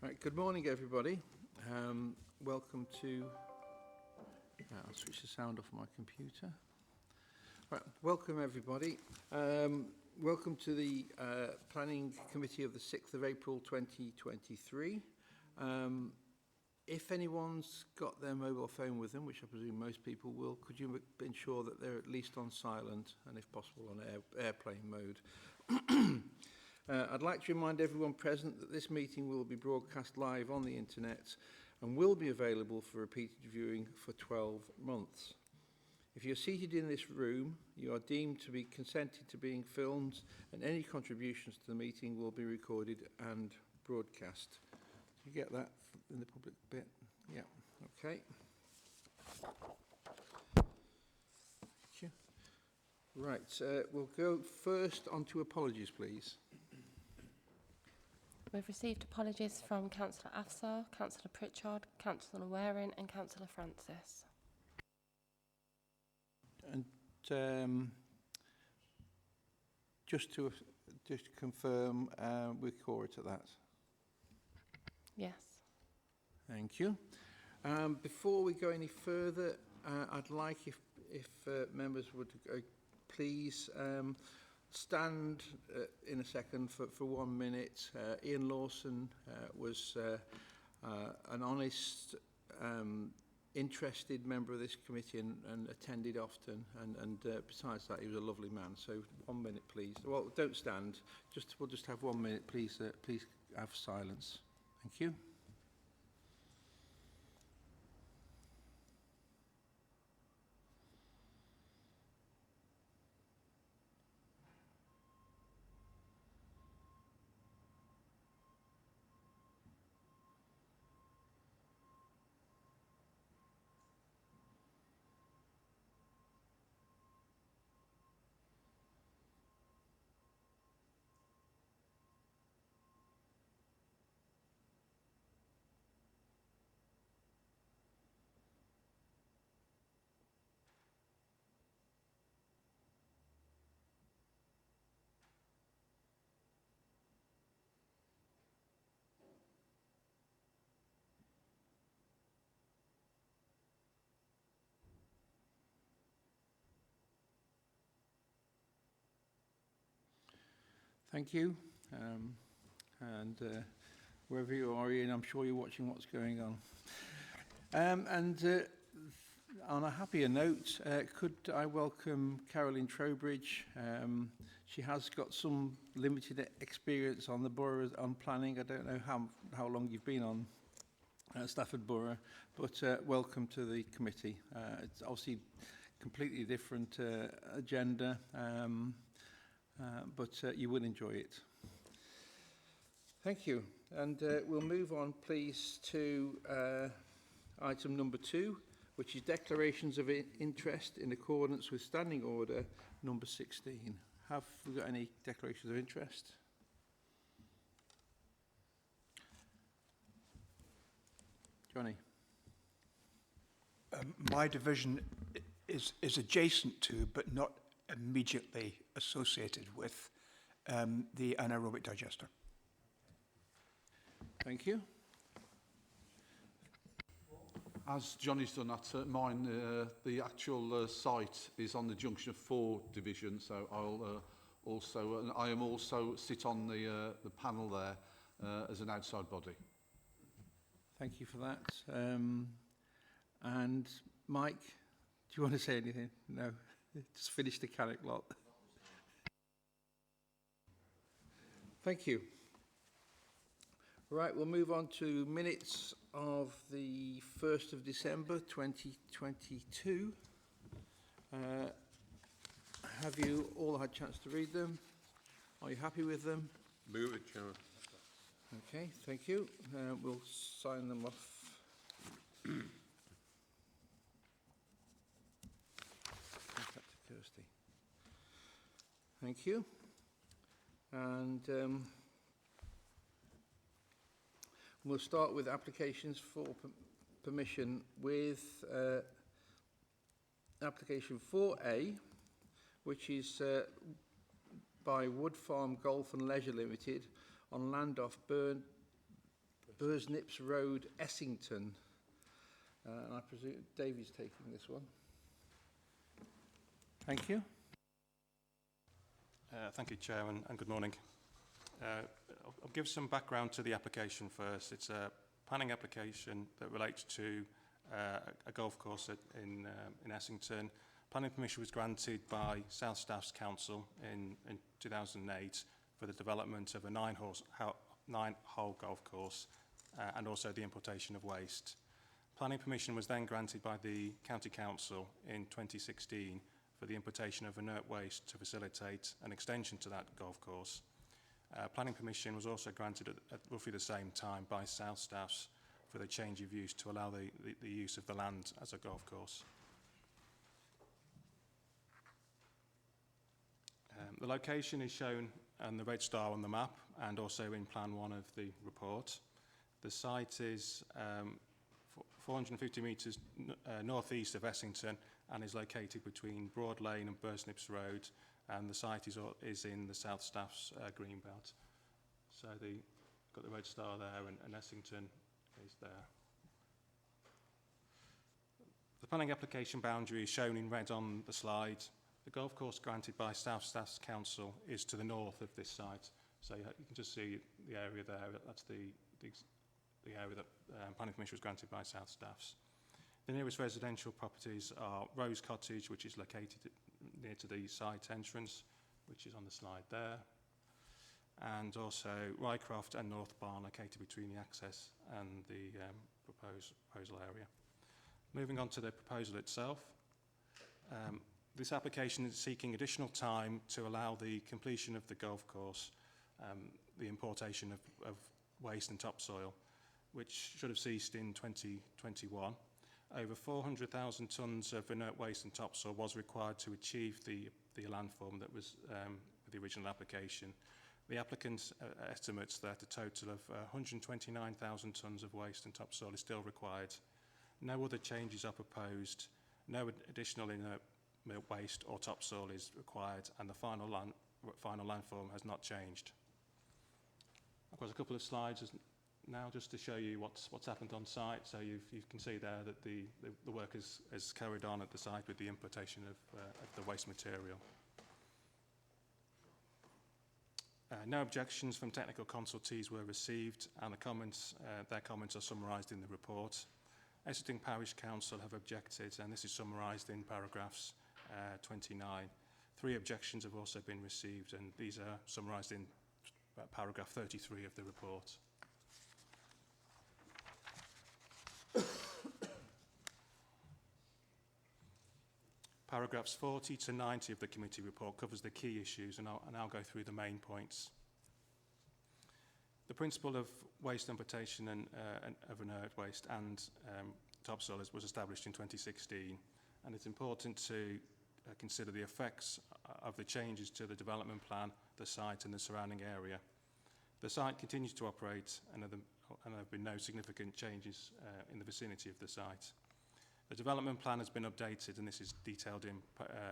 Right, good morning, everybody. Welcome to... I'll switch the sound off my computer. Right, welcome, everybody. Welcome to the Planning Committee of the 6th of April 2023. If anyone's got their mobile phone with them, which I presume most people will, could you ensure that they're at least on silent and, if possible, on airplane mode? I'd like to remind everyone present that this meeting will be broadcast live on the internet and will be available for repeated viewing for 12 months. If you're seated in this room, you are deemed to be consented to being filmed, and any contributions to the meeting will be recorded and broadcast. Did you get that in the public bit? Yeah, okay. Thank you. Right, we'll go first on to apologies, please. We've received apologies from Councillor Afsar, Councillor Pritchard, Councillor Waring and Councillor Francis. And just to confirm, we're core to that. Yes. Thank you. Before we go any further, I'd like if members would please stand in a second for 1 minute. Ian Lawson was an honest, interested member of this committee and attended often, and besides that he was a lovely man. So 1 minute please. Well, don't stand, we'll just have 1 minute, please. Please have silence. Thank you. Thank you. And wherever you are, Ian, I'm sure you're watching what's going on. On a happier note, could I welcome Caroline Trowbridge? She has got some limited experience on the borough on planning. I don't know how long you've been on Stafford Borough, but welcome to the committee. It's obviously completely different agenda. But you will enjoy it. Thank you. And we'll move on, please, to item number 2, which is declarations of interest in accordance with Standing Order number 16. Have we got any declarations of interest? Johnny? My division is adjacent to, but not immediately associated with the anaerobic digester. Thank you. As Johnny's done at mine, the actual site is on the junction of 4 division, so I am also sit on the panel there as an outside body. Thank you for that. And Mike, do you want to say anything? No. Just finish the Carrick lot. Thank you. Right, we'll move on to minutes of the 1st of December 2022. Have you all had a chance to read them? Are you happy with them? Move it, Chairman. Okay, thank you. We'll sign them off. Kirsty. Thank you. And we'll start with applications for permission with application 4A, which is by Wood Farm Golf and Leisure Limited on land off Bursnips Road, Essington. And I presume Davey's taking this one. Thank you. Thank you, Chair, and good morning. I'll give some background to the application first. It's a planning application that relates to a golf course in Essington. Planning permission was granted by South Staffs Council in 2008 for the development of a nine-hole golf course and also the importation of waste. Planning permission was then granted by the County Council in 2016 for the importation of inert waste to facilitate an extension to that golf course. Planning permission was also granted at roughly the same time by South Staffs for the change of use to allow the use of the land as a golf course. The location is shown on the red star on the map and also in Plan 1 of the report. The site is 450 metres northeast of Essington and is located between Broad Lane and Bursnips Road, and the site is in the South Staffs Greenbelt. So got the red star there and Essington is there. The planning application boundary is shown in red on the slide. The golf course granted by South Staffs Council is to the north of this site. So you can just see the area there. That's the area that planning permission was granted by South Staffs. The nearest residential properties are Rose Cottage, which is located near to the site entrance, which is on the slide there, and also Rycroft and North Barn, located between the access and the proposal area. Moving on to the proposal itself. This application is seeking additional time to allow the completion of the golf course, the importation of waste and topsoil, which should have ceased in 2021. Over 400,000 tonnes of inert waste and topsoil was required to achieve the landform that was the original application. The applicant estimates that a total of 129,000 tonnes of waste and topsoil is still required. No other changes are proposed. No additional inert waste or topsoil is required, and the final landform has not changed. I've got a couple of slides now just to show you what's happened on site. So you can see there that the work is carried on at the site with the importation of the waste material. No objections from technical consultees were received, and their comments are summarised in the report. Essendon Parish Council have objected, and this is summarised in paragraphs 29. 3 objections have also been received, and these are summarised in paragraph 33 of the report. Paragraphs 40 to 90 of the committee report covers the key issues, and I'll go through the main points. The principle of waste importation and of inert waste and topsoil was established in 2016, and it's important to consider the effects of the changes to the development plan, the site and the surrounding area. The site continues to operate, and there have been no significant changes in the vicinity of the site. The development plan has been updated, and this is detailed in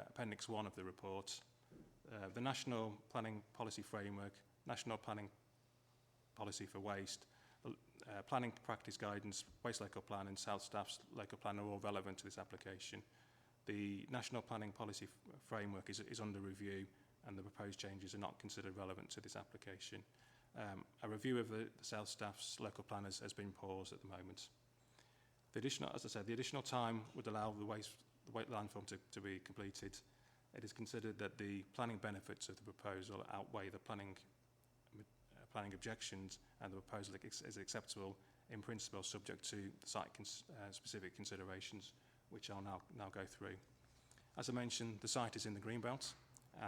Appendix 1 of the report. The National Planning Policy Framework, National Planning Policy for Waste, Planning Practice Guidance, Waste Local Plan and South Staffs Local Plan are all relevant to this application. The National Planning Policy Framework is under review, and the proposed changes are not considered relevant to this application. A review of the South Staffs Local Plan has been paused at the moment. As I said, the additional time would allow the waste landform to be completed. It is considered that the planning benefits of the proposal outweigh the planning objections, and the proposal is acceptable in principle, subject to the site-specific considerations, which I'll now go through. As I mentioned, the site is in the Greenbelt,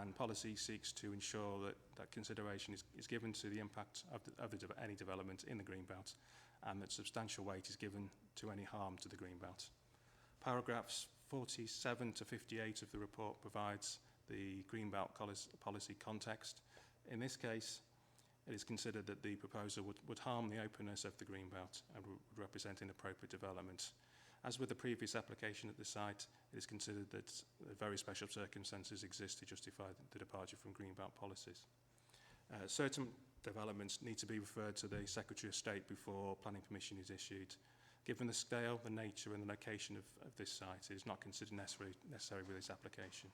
and policy seeks to ensure that consideration is given to the impact of any development in the Greenbelt, and that substantial weight is given to any harm to the Greenbelt. Paragraphs 47 to 58 of the report provides the Greenbelt policy context. In this case, it is considered that the proposal would harm the openness of the Greenbelt and would represent inappropriate development. As with the previous application at the site, it is considered that very special circumstances exist to justify the departure from Greenbelt policies. Certain developments need to be referred to the Secretary of State before planning permission is issued. Given the scale, the nature and the location of this site, it is not considered necessary with this application.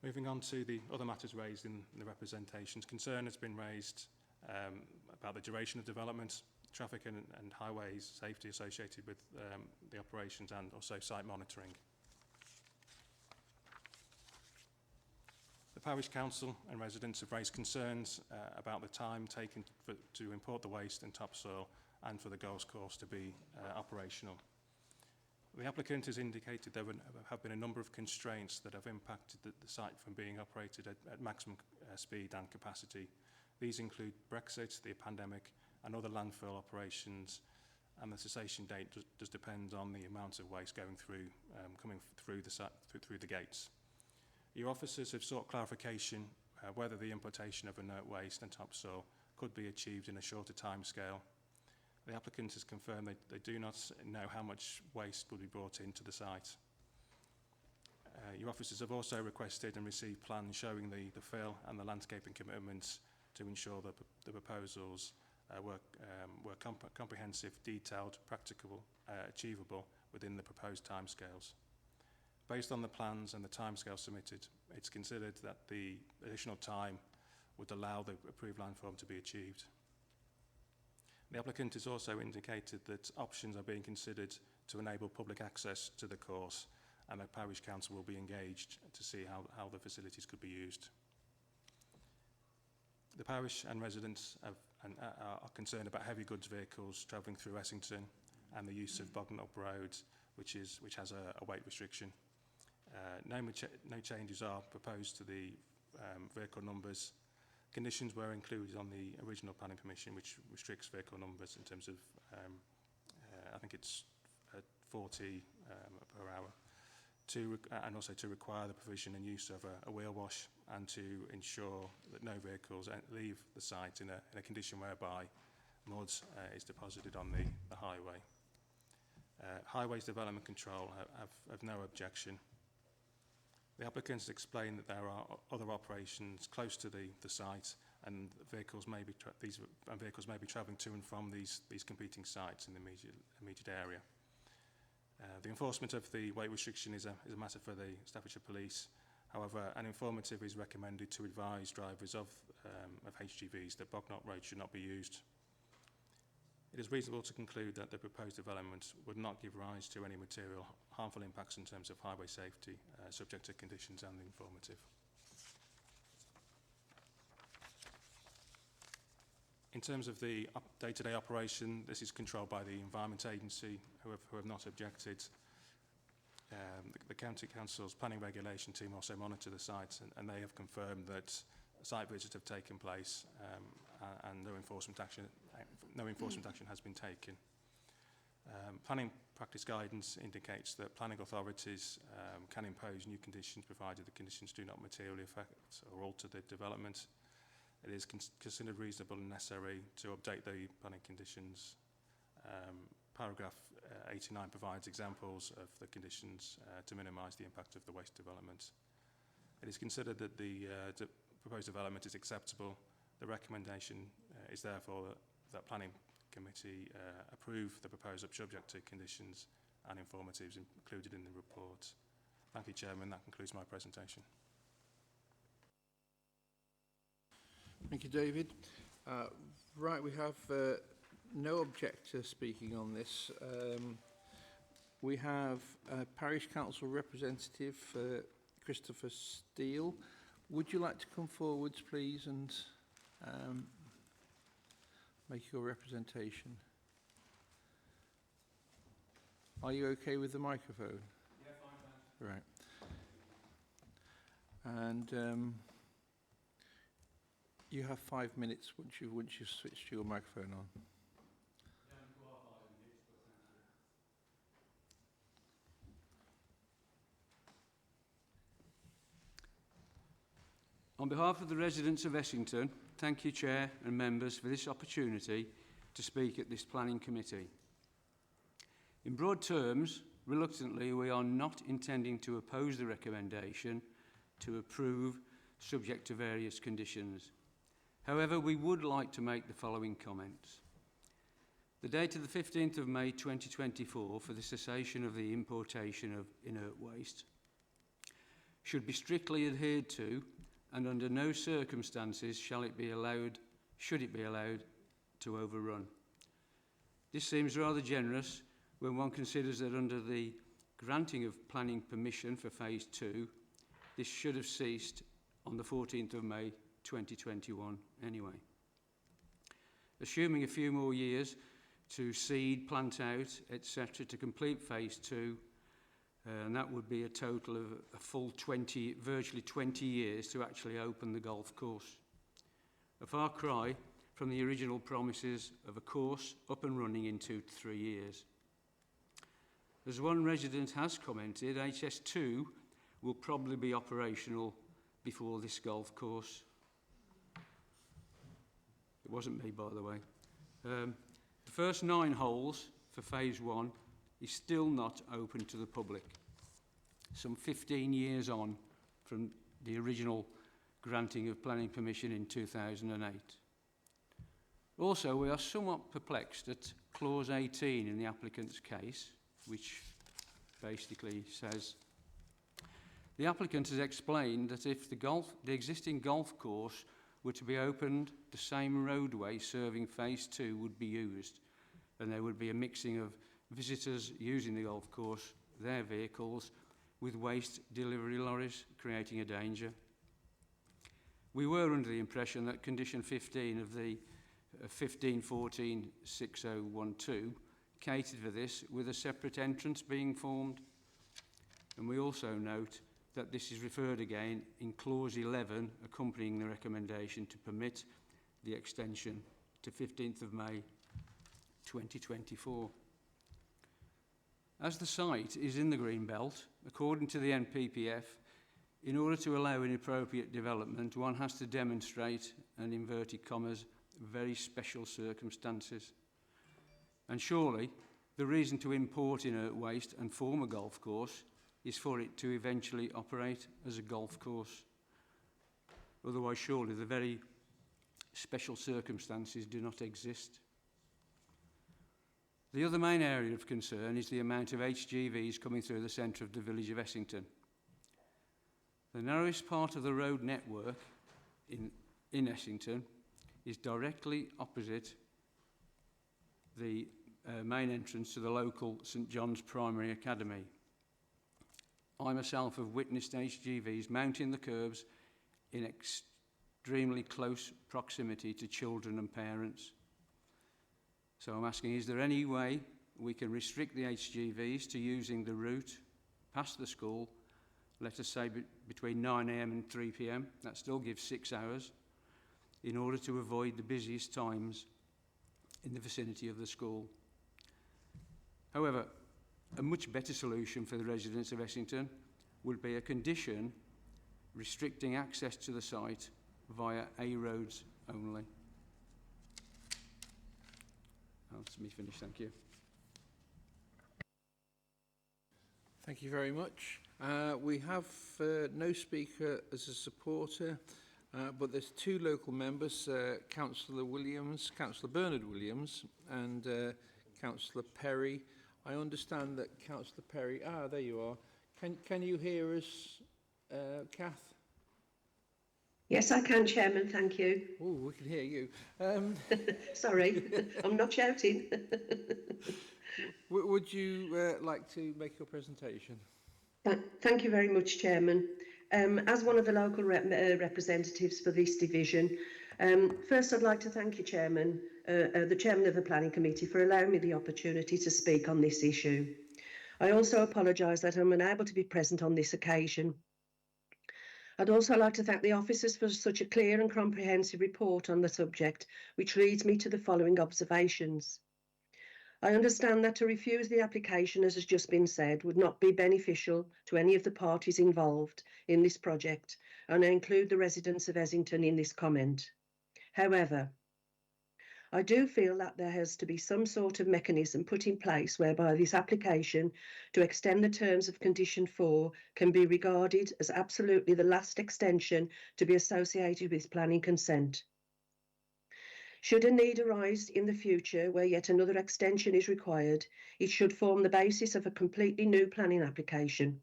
Moving on to the other matters raised in the representations, concern has been raised about the duration of development, traffic and highways safety associated with the operations, and also site monitoring. The Parish Council and residents have raised concerns about the time taken to import the waste and topsoil and for the golf course to be operational. The applicant has indicated there have been a number of constraints that have impacted the site from being operated at maximum speed and capacity. These include Brexit, the pandemic, and other landfill operations, and the cessation date does depend on the amount of waste going through, coming through the site, through the gates. Your officers have sought clarification whether the importation of inert waste and topsoil could be achieved in a shorter timescale. The applicant has confirmed they do not know how much waste will be brought into the site. Your officers have also requested and received plans showing the fill and the landscaping commitments to ensure that the proposals were comprehensive, detailed, practicable, achievable within the proposed timescales. Based on the plans and the timescale submitted, it's considered that the additional time would allow the approved landform to be achieved. The applicant has also indicated that options are being considered to enable public access to the course, and the Parish Council will be engaged to see how the facilities could be used. The parish and residents are concerned about heavy goods vehicles travelling through Essington and the use of Bognor Road, which has a weight restriction. No changes are proposed to the vehicle numbers. Conditions were included on the original planning permission, which restricts vehicle numbers in terms of, I think it's 40 per hour, and also to require the provision and use of a wheel wash, and to ensure that no vehicles leave the site in a condition whereby mud is deposited on the highway. Highways Development Control have no objection. The applicants explained that there are other operations close to the site, and vehicles may be travelling to and from these competing sites in the immediate area. The enforcement of the weight restriction is a matter for the Staffordshire Police. However, an informative is recommended to advise drivers of HGVs that Bognor Road should not be used. It is reasonable to conclude that the proposed development would not give rise to any material harmful impacts in terms of highway safety, subject to conditions and informative. In terms of the day-to-day operation, this is controlled by the Environment Agency, who have not objected. The County Council's planning regulation team also monitor the site, and they have confirmed that site visits have taken place and no enforcement action has been taken. Planning practice guidance indicates that planning authorities can impose new conditions provided the conditions do not materially affect or alter the development. It is considered reasonable and necessary to update the planning conditions. Paragraph 89 provides examples of the conditions to minimise the impact of the waste development. It is considered that the proposed development is acceptable. The recommendation is therefore that Planning Committee approve the proposal subject to conditions and informatives included in the report. Thank you, Chairman. That concludes my presentation. Thank you, David. Right, we have no objector speaking on this. We have Parish Council representative Christopher Steele. Would you like to come forwards, please, and make your representation? Are you okay with the microphone? Yeah, fine, thanks. Right. And you have 5 minutes once you switch your microphone on. On behalf of the residents of Essington, thank you, Chair and members, for this opportunity to speak at this planning committee. In broad terms, reluctantly, we are not intending to oppose the recommendation to approve subject to various conditions. However, we would like to make the following comments. The date of the 15th of May 2024 for the cessation of the importation of inert waste should be strictly adhered to, and under no circumstances should it be allowed to overrun. This seems rather generous when one considers that under the granting of planning permission for Phase 2, this should have ceased on the 14th of May 2021 anyway. Assuming a few more years to seed, plant out, etc. to complete Phase 2, and that would be a total of a full virtually 20 years to actually open the golf course. A far cry from the original promises of a course up and running in 2 to 3 years. As one resident has commented, HS2 will probably be operational before this golf course. It wasn't me, by the way. The first 9 holes for Phase 1 is still not open to the public, some 15 years on from the original granting of planning permission in 2008. Also, we are somewhat perplexed at clause 18 in the applicant's case, which basically says, the applicant has explained that if the existing golf course were to be opened, the same roadway serving Phase 2 would be used, and there would be a mixing of visitors using the golf course, their vehicles, with waste delivery lorries, creating a danger. We were under the impression that condition 15 of the 1514-6012 catered for this, with a separate entrance being formed. And we also note that this is referred again in clause 11 accompanying the recommendation to permit the extension to 15th of May 2024. As the site is in the green belt, according to the NPPF, in order to allow inappropriate development, one has to demonstrate, and inverted commas, very special circumstances. And surely, the reason to import inert waste and form a golf course is for it to eventually operate as a golf course. Otherwise, surely the very special circumstances do not exist. The other main area of concern is the amount of HGVs coming through the centre of the village of Essington. The narrowest part of the road network in Essington is directly opposite the main entrance to the local St John's Primary Academy. I myself have witnessed HGVs mounting the curbs in extremely close proximity to children and parents. So I'm asking, is there any way we can restrict the HGVs to using the route past the school, let us say between 9 AM and 3 PM, that still gives 6 hours, in order to avoid the busiest times in the vicinity of the school? However, a much better solution for the residents of Essington would be a condition restricting access to the site via A roads only. That's me finished, thank you. Thank you very much. We have no speaker as a supporter, but there's 2 local members, Councillor Williams, Councillor Bernard Williams and Councillor Perry. I understand that Councillor Perry, there you are. Can you hear us, Kath? Yes, I can, Chairman, thank you. Oh, we can hear you. Sorry, I'm not shouting. Would you like to make your presentation? Thank you very much, Chairman. As one of the local representatives for this division, first I'd like to thank you, Chairman, the Chairman of the Planning Committee, for allowing me the opportunity to speak on this issue. I also apologise that I'm unable to be present on this occasion. I'd also like to thank the officers for such a clear and comprehensive report on the subject, which leads me to the following observations. I understand that to refuse the application, as has just been said, would not be beneficial to any of the parties involved in this project, and I include the residents of Essington in this comment. However, I do feel that there has to be some sort of mechanism put in place whereby this application to extend the terms of Condition 4 can be regarded as absolutely the last extension to be associated with planning consent. Should a need arise in the future where yet another extension is required, it should form the basis of a completely new planning application.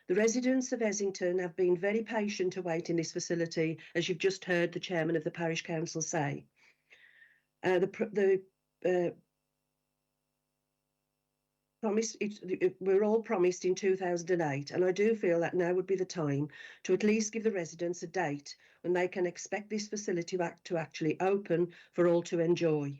The residents of Essington have been very patient awaiting this facility, as you've just heard the chairman of the parish council say. We're all promised in 2008, and I do feel that now would be the time to at least give the residents a date when they can expect this facility to actually open for all to enjoy.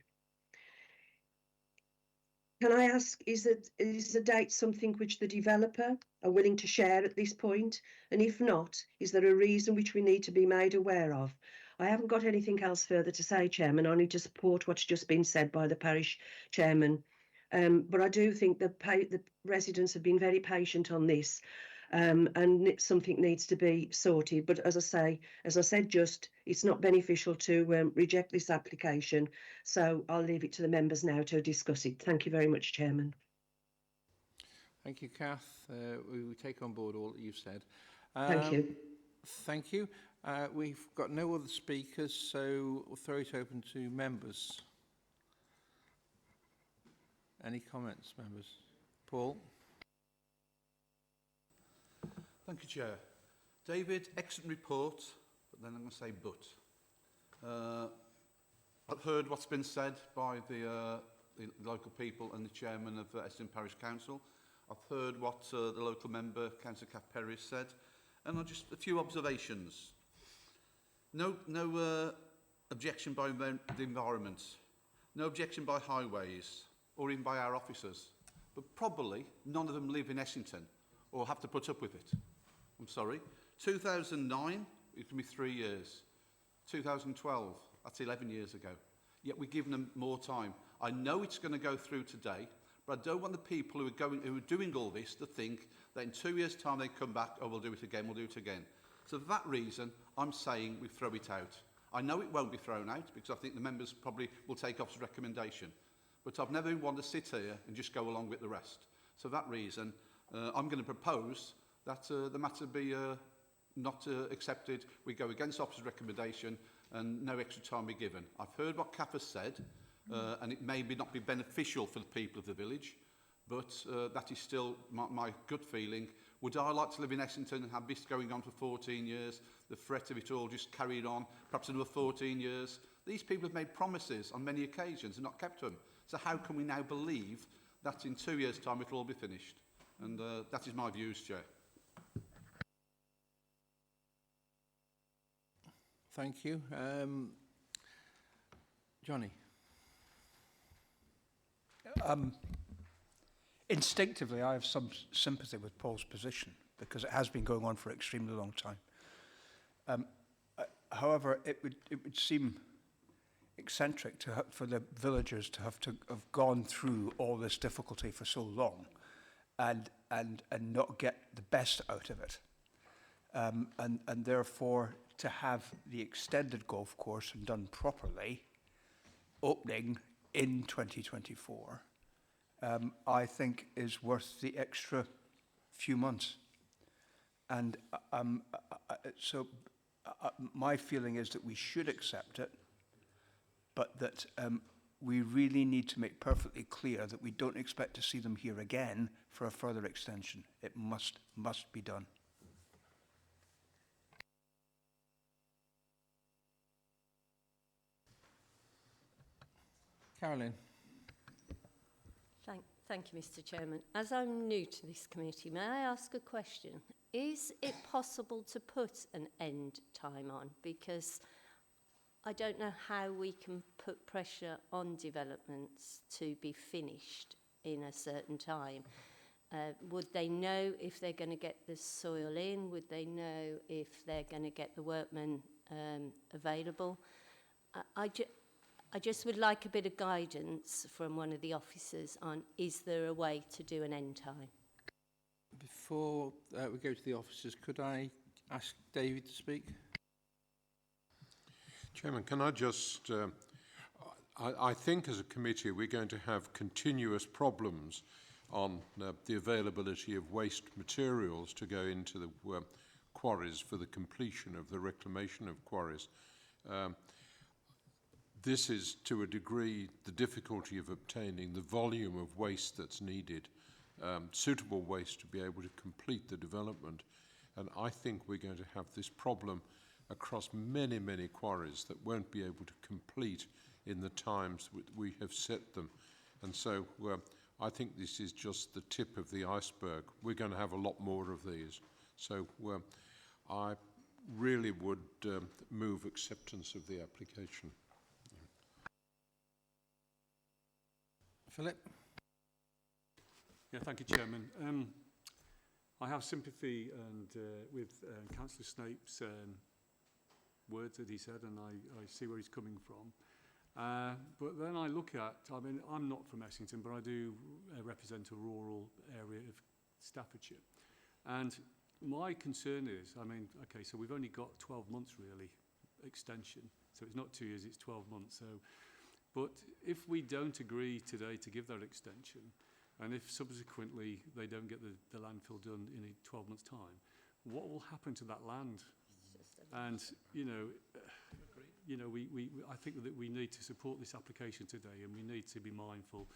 Can I ask, is the date something which the developer are willing to share at this point? And if not, is there a reason which we need to be made aware of? I haven't got anything else further to say, Chairman. I need to support what's just been said by the parish chairman. But I do think the residents have been very patient on this, and something needs to be sorted. But as I said, it's not beneficial to reject this application. So I'll leave it to the members now to discuss it. Thank you very much, Chairman. Thank you, Kath. We will take on board all that you've said. Thank you. Thank you. We've got no other speakers, so we'll throw it open to members. Any comments, members? Paul? Thank you, Chair. David, excellent report, but then I'm going to say but. I've heard what's been said by the local people and the chairman of Essendon Parish Council. I've heard what the local member, Councillor Kath Perry, said, and just a few observations. No objection by the environment, no objection by highways, or even by our officers, but probably none of them live in Essington or have to put up with it. I'm sorry. 2009, it can be 3 years. 2012, that's 11 years ago. Yet we're giving them more time. I know it's going to go through today, but I don't want the people who are doing all this to think that in 2 years' time they come back, oh, we'll do it again, we'll do it again. So for that reason, I'm saying we throw it out. I know it won't be thrown out because I think the members probably will take officer's recommendation. But I've never wanted to sit here and just go along with the rest. So for that reason, I'm going to propose that the matter be not accepted. We go against officer's recommendation and no extra time be given. I've heard what Kath has said, and it may not be beneficial for the people of the village, but that is still my gut feeling. Would I like to live in Essington and have this going on for 14 years, the threat of it all just carried on, perhaps another 14 years? These people have made promises on many occasions and not kept them. So how can we now believe that in 2 years' time it will all be finished? And that is my views, Chair. Thank you. Johnny? Instinctively, I have some sympathy with Paul's position because it has been going on for an extremely long time. However, it would seem eccentric for the villagers to have gone through all this difficulty for so long and not get the best out of it. And therefore, to have the extended golf course and done properly, opening in 2024, I think is worth the extra few months. And so my feeling is that we should accept it, but that we really need to make perfectly clear that we don't expect to see them here again for a further extension. It must be done. Caroline? Thank you, Mr. Chairman. As I'm new to this committee, may I ask a question? Is it possible to put an end time on? Because I don't know how we can put pressure on developments to be finished in a certain time. Would they know if they're going to get the soil in? Would they know if they're going to get the workmen available? I just would like a bit of guidance from one of the officers on, is there a way to do an end time? Before we go to the officers, could I ask David to speak? Chairman, can I just... I think as a committee we're going to have continuous problems on the availability of waste materials to go into the quarries for the completion of the reclamation of quarries. this is, to a degree, the difficulty of obtaining the volume of waste that's needed, suitable waste to be able to complete the development. And I think we're going to have this problem across many, many quarries that won't be able to complete in the times we have set them. And so I think this is just the tip of the iceberg. We're going to have a lot more of these. So I really would move acceptance of the application. Philip? Yeah, thank you, Chairman. I have sympathy and with Councillor Snape's words that he said, and I see where he's coming from. But then I look at, I mean, I'm not from Essington, but I do represent a rural area of Staffordshire. And my concern is, I mean, okay, so we've only got 12 months really, extension. So it's not 2 years, it's 12 months. So, but if we don't agree today to give that extension, and if subsequently they don't get the landfill done in 12 months' time, what will happen to that land? And, I think that we need to support this application today, and we need to be mindful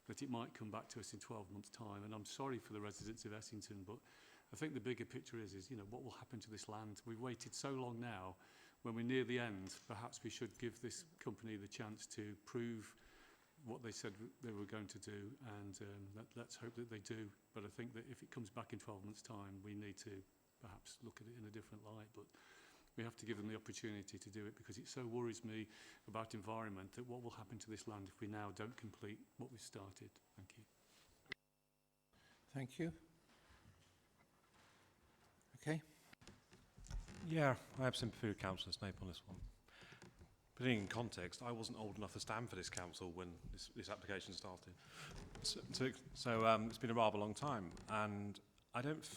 that it might come back to us in 12 months' time. And I'm sorry for the residents of Essington, but I think the bigger picture is what will happen to this land? We've waited so long now. When we're near the end, perhaps we should give this company the chance to prove what they said they were going to do, and let's hope that they do. But I think that if it comes back in 12 months' time, we need to perhaps look at it in a different light. But we have to give them the opportunity to do it, because it so worries me about environment that what will happen to this land if we now don't complete what we've started. Thank you. Thank you. Okay. Yeah, I have sympathy with Councillor Snape on this one. Putting in context, I wasn't old enough to stand for this council when this application started. So it's been a rather long time, and I don't,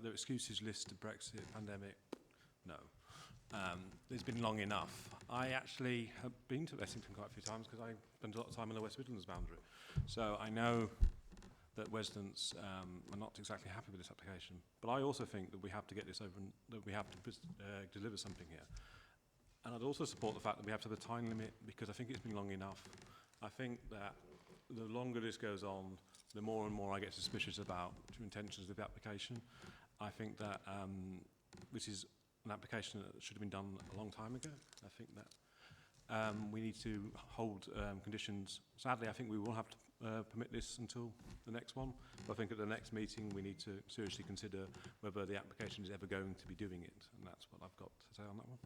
the excuses list of Brexit, pandemic, no. It's been long enough. I actually have been to Essington quite a few times because I spent a lot of time on the West Midlands boundary. So I know that residents are not exactly happy with this application. But I also think that we have to get this over, and that we have to deliver something here. And I'd also support the fact that we have to have a time limit, because I think it's been long enough. I think that the longer this goes on, the more and more I get suspicious about true intentions of the application. I think that this is an application that should have been done a long time ago. I think that we need to hold conditions. Sadly, I think we will have to permit this until the next one. But I think at the next meeting we need to seriously consider whether the application is ever going to be doing it. And that's what I've got to say on that one.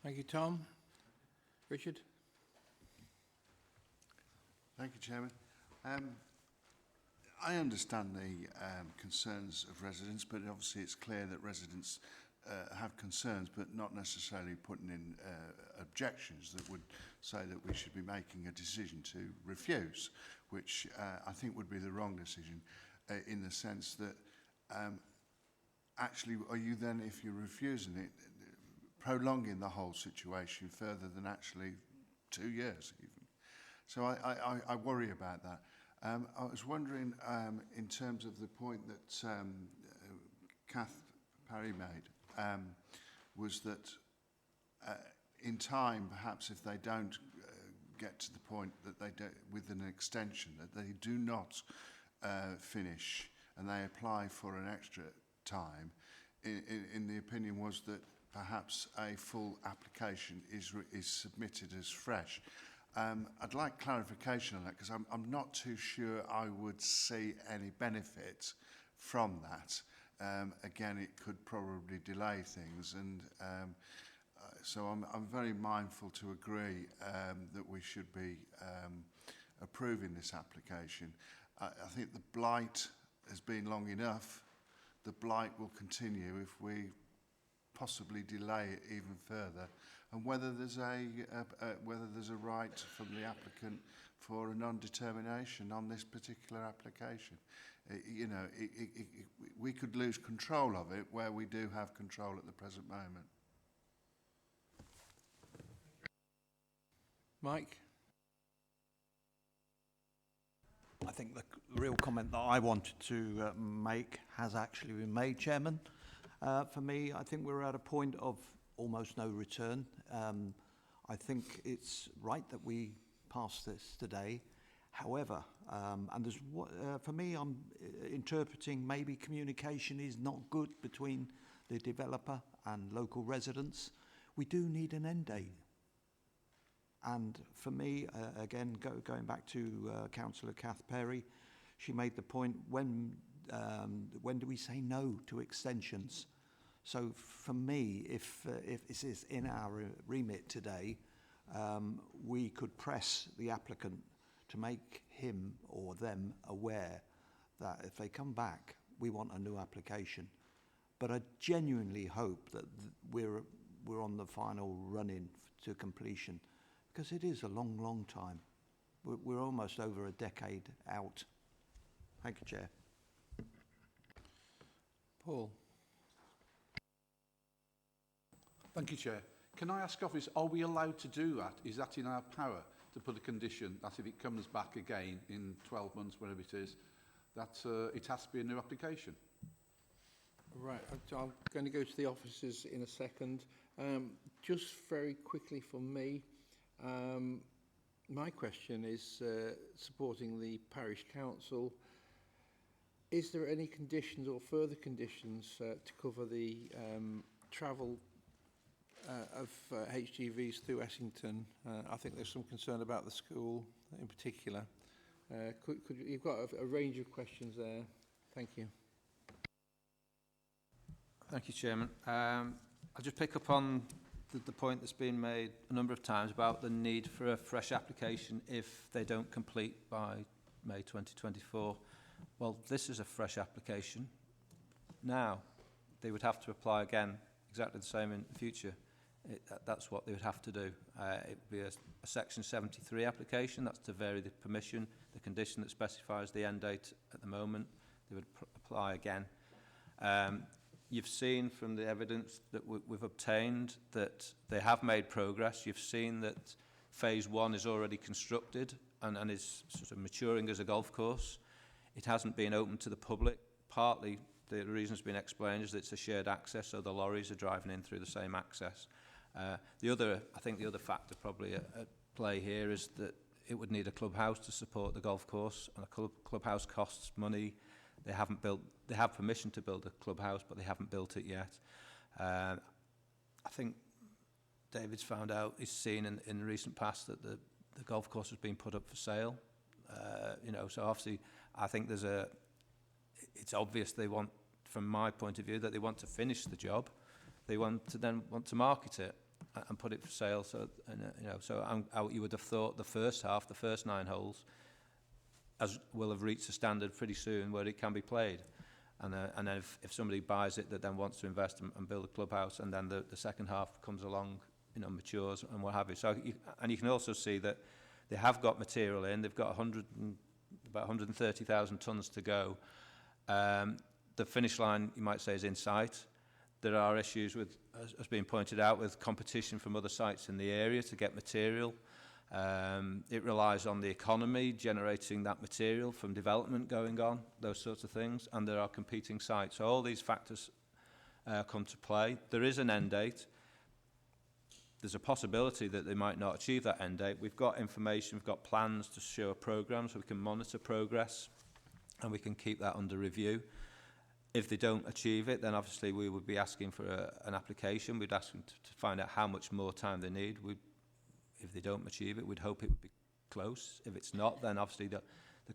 Thank you, Tom. Richard? Thank you, Chairman. I understand the concerns of residents, but obviously it's clear that residents have concerns, but not necessarily putting in objections that would say that we should be making a decision to refuse, which I think would be the wrong decision, in the sense that actually, are you then, if you're refusing it, prolonging the whole situation further than actually 2 years even? So I worry about that. I was wondering, in terms of the point that Kath Parry made, was that in time, perhaps if they don't get to the point that they do, with an extension, that they do not finish and they apply for an extra time, in the opinion was that perhaps a full application is submitted as fresh. I'd like clarification on that, because I'm not too sure I would see any benefit from that. Again, it could probably delay things, and so I'm very mindful to agree that we should be approving this application. I think the blight has been long enough. The blight will continue if we possibly delay it even further, and whether there's a right from the applicant for a non-determination on this particular application. We could lose control of it where we do have control at the present moment. Mike? I think the real comment that I wanted to make has actually been made, Chairman. For me, I think we're at a point of almost no return. I think it's right that we pass this today. However, and there's for me, I'm interpreting maybe communication is not good between the developer and local residents. We do need an end date. And for me, again, going back to Councillor Kath Perry, she made the point, when do we say no to extensions? So for me, if this is in our remit today, we could press the applicant to make him or them aware that if they come back, we want a new application. But I genuinely hope that we're on the final run-in to completion, because it is a long, long time. We're almost over a decade out. Thank you, Chair. Paul. Thank you, Chair. Can I ask office, are we allowed to do that? Is that in our power to put a condition that if it comes back again in 12 months, whatever it is, that it has to be a new application? Right, I'm going to go to the officers in a second. Just very quickly for me, my question is supporting the parish council. Is there any conditions or further conditions to cover the travel of HGVs through Essington? I think there's some concern about the school in particular. You've got a range of questions there. Thank you. Thank you, Chairman. I'll just pick up on the point that's been made a number of times about the need for a fresh application if they don't complete by May 2024. Well, this is a fresh application. Now, they would have to apply again, exactly the same in the future. That's what they would have to do. It would be a Section 73 application. That's to vary the permission, the condition that specifies the end date at the moment. They would apply again. You've seen from the evidence that we've obtained that they have made progress. You've seen that phase 1 is already constructed and is sort of maturing as a golf course. It hasn't been open to the public. Partly the reason has been explained is that it's a shared access, so the lorries are driving in through the same access. I think the other factor probably at play here is that it would need a clubhouse to support the golf course, and a clubhouse costs money. They have permission to build a clubhouse, but they haven't built it yet. I think David's found out, he's seen in the recent past that the golf course has been put up for sale. So obviously I think it's obvious they want, from my point of view, that they want to finish the job. They want to market it and put it for sale. So, you would have thought the first half, the first 9 holes, will have reached a standard pretty soon where it can be played. And then if somebody buys it that then wants to invest and build a clubhouse, and then the second half comes along, matures and what have you. So, you can also see that they have got material in. They've got about 130,000 tonnes to go. The finish line, you might say, is in sight. There are issues with, as being pointed out, with competition from other sites in the area to get material. It relies on the economy generating that material from development going on, those sorts of things, and there are competing sites. So all these factors come to play. There is an end date. There's a possibility that they might not achieve that end date. We've got information, we've got plans to show a programme so we can monitor progress and we can keep that under review. If they don't achieve it, then obviously we would be asking for an application. We'd ask them to find out how much more time they need. If they don't achieve it, we'd hope it would be close. If it's not, then obviously the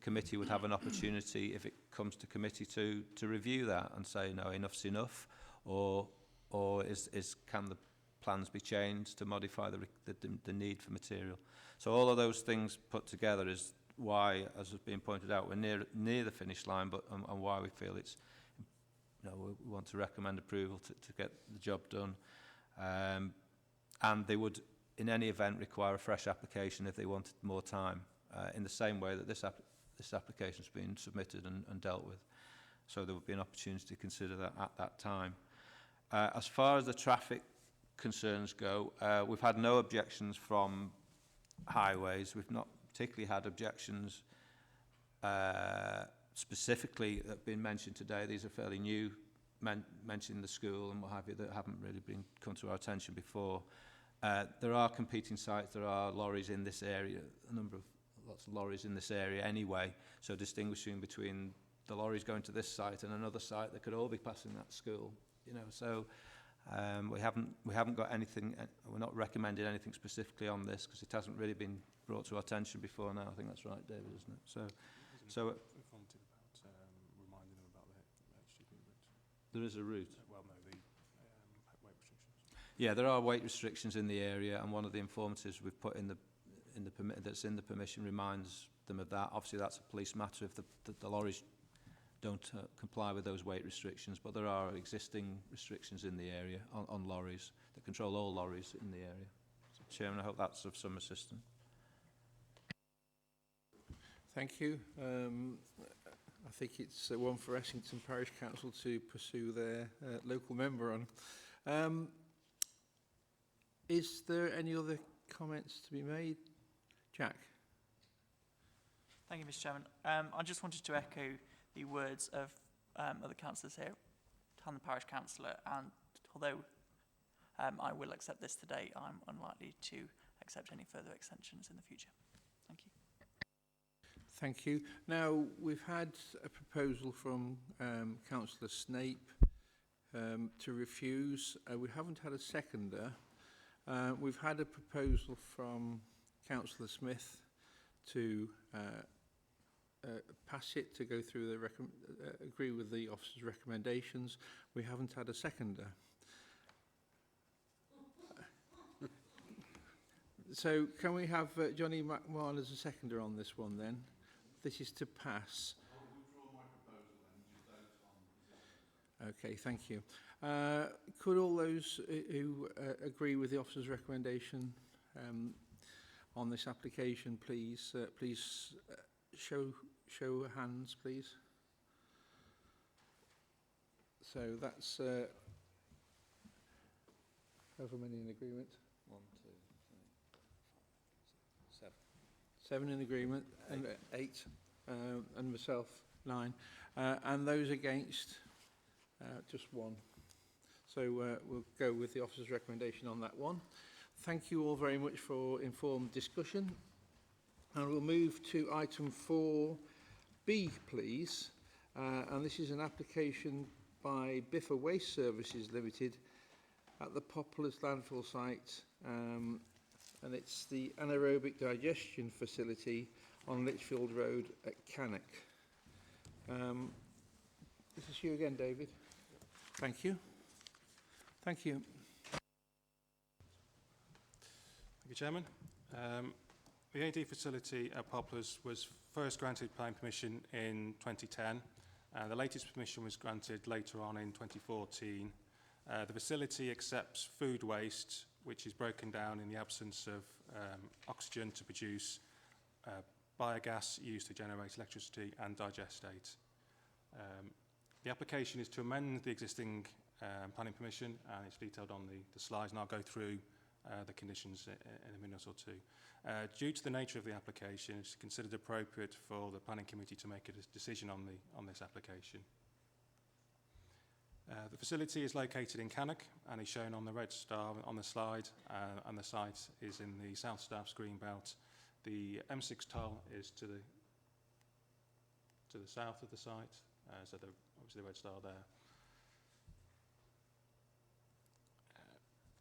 committee would have an opportunity, if it comes to committee, to review that and say, no, enough's enough, or can the plans be changed to modify the need for material. So all of those things put together is why, as has been pointed out, we're near the finish line, but and why we feel it's, we want to recommend approval to get the job done. And they would, in any event, require a fresh application if they wanted more time, in the same way that this application has been submitted and dealt with. So there would be an opportunity to consider that at that time. As far as the traffic concerns go, we've had no objections from highways. We've not particularly had objections specifically that have been mentioned today. These are fairly new, mentioning the school and what have you, that haven't really come to our attention before. There are competing sites, there are lorries in this area, lots of lorries in this area anyway, so distinguishing between the lorries going to this site and another site that could all be passing that school, you know, so we haven't got anything, we're not recommending anything specifically on this because it hasn't really been brought to our attention before now. I think that's right, David, isn't it? So Informative about reminding them about the HGV route. there is a route. Well, no, the weight restrictions. Yeah, there are weight restrictions in the area, and one of the informatives we've put in the that's in the permission reminds them of that. Obviously, that's a police matter if the lorries don't comply with those weight restrictions, but there are existing restrictions in the area on lorries that control all lorries in the area. So, Chairman, I hope that's of some assistance. Thank you. I think it's one for Essington Parish Council to pursue their local member on. Is there any other comments to be made? Jack. Thank you, Mr. Chairman. I just wanted to echo the words of other councillors here, and the parish councillor, and although I will accept this today, I'm unlikely to accept any further extensions in the future. Thank you. Thank you. Now, we've had a proposal from Councillor Snape to refuse. We haven't had a seconder. We've had a proposal from Councillor Smith to pass it, to go through the agree with the officer's recommendations. We haven't had a seconder. So can we have Johnny McMahon as a seconder on this one then? This is to pass. I'll withdraw my proposal and just vote on the position. Okay, thank you. Could all those who agree with the officer's recommendation on this application please show hands, please? So that's however many in agreement? 1, 2, 3, 7. 7 in agreement, and 8, and myself 9, and those against just 1. So we'll go with the officer's recommendation on that one. Thank you all very much for informed discussion, and we'll move to item 4B, please. And this is an application by Biffa Waste Services Limited at the Populous landfill site, and it's the anaerobic digestion facility on Litchfield Road at Cannock. This is you again, David. Thank you. Thank you. Thank you, Chairman. The AD facility at Poplars was first granted planning permission in 2010. The latest permission was granted later on in 2014. The facility accepts food waste, which is broken down in the absence of oxygen to produce biogas used to generate electricity and digestate. The application is to amend the existing planning permission, and it's detailed on the slides, and I'll go through the conditions in a minute or two. Due to the nature of the application, it's considered appropriate for the planning committee to make a decision on this application. The facility is located in Cannock and is shown on the red star on the slide, and the site is in the South Staffs Greenbelt. The M6 toll is to the south of the site, so obviously the red star there.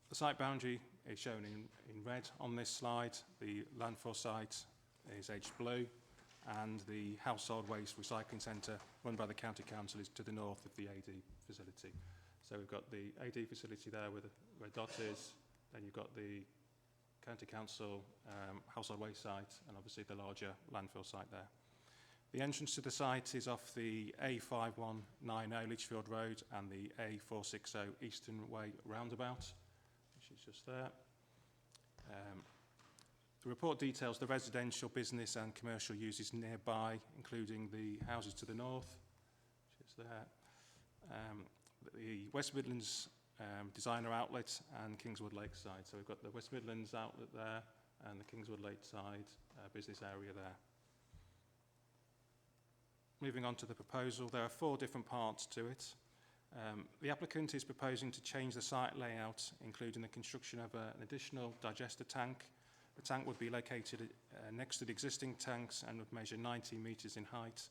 The site boundary is shown in red on this slide. The landfill site is edged blue, and the household waste recycling centre run by the County Council is to the north of the AD facility. So we've got the AD facility there where the red dot is, then you've got the County Council household waste site, and obviously the larger landfill site there. The entrance to the site is off the A5190 Litchfield Road and the A460 Eastern Way roundabout, which is just there. The report details the residential, business and commercial uses nearby, including the houses to the north, which is there. The West Midlands designer outlet and Kingswood Lakeside. So we've got the West Midlands outlet there and the Kingswood Lakeside business area there. Moving on to the proposal, there are 4 different parts to it. The applicant is proposing to change the site layout, including the construction of an additional digester tank. The tank would be located next to the existing tanks and would measure 90 metres in height.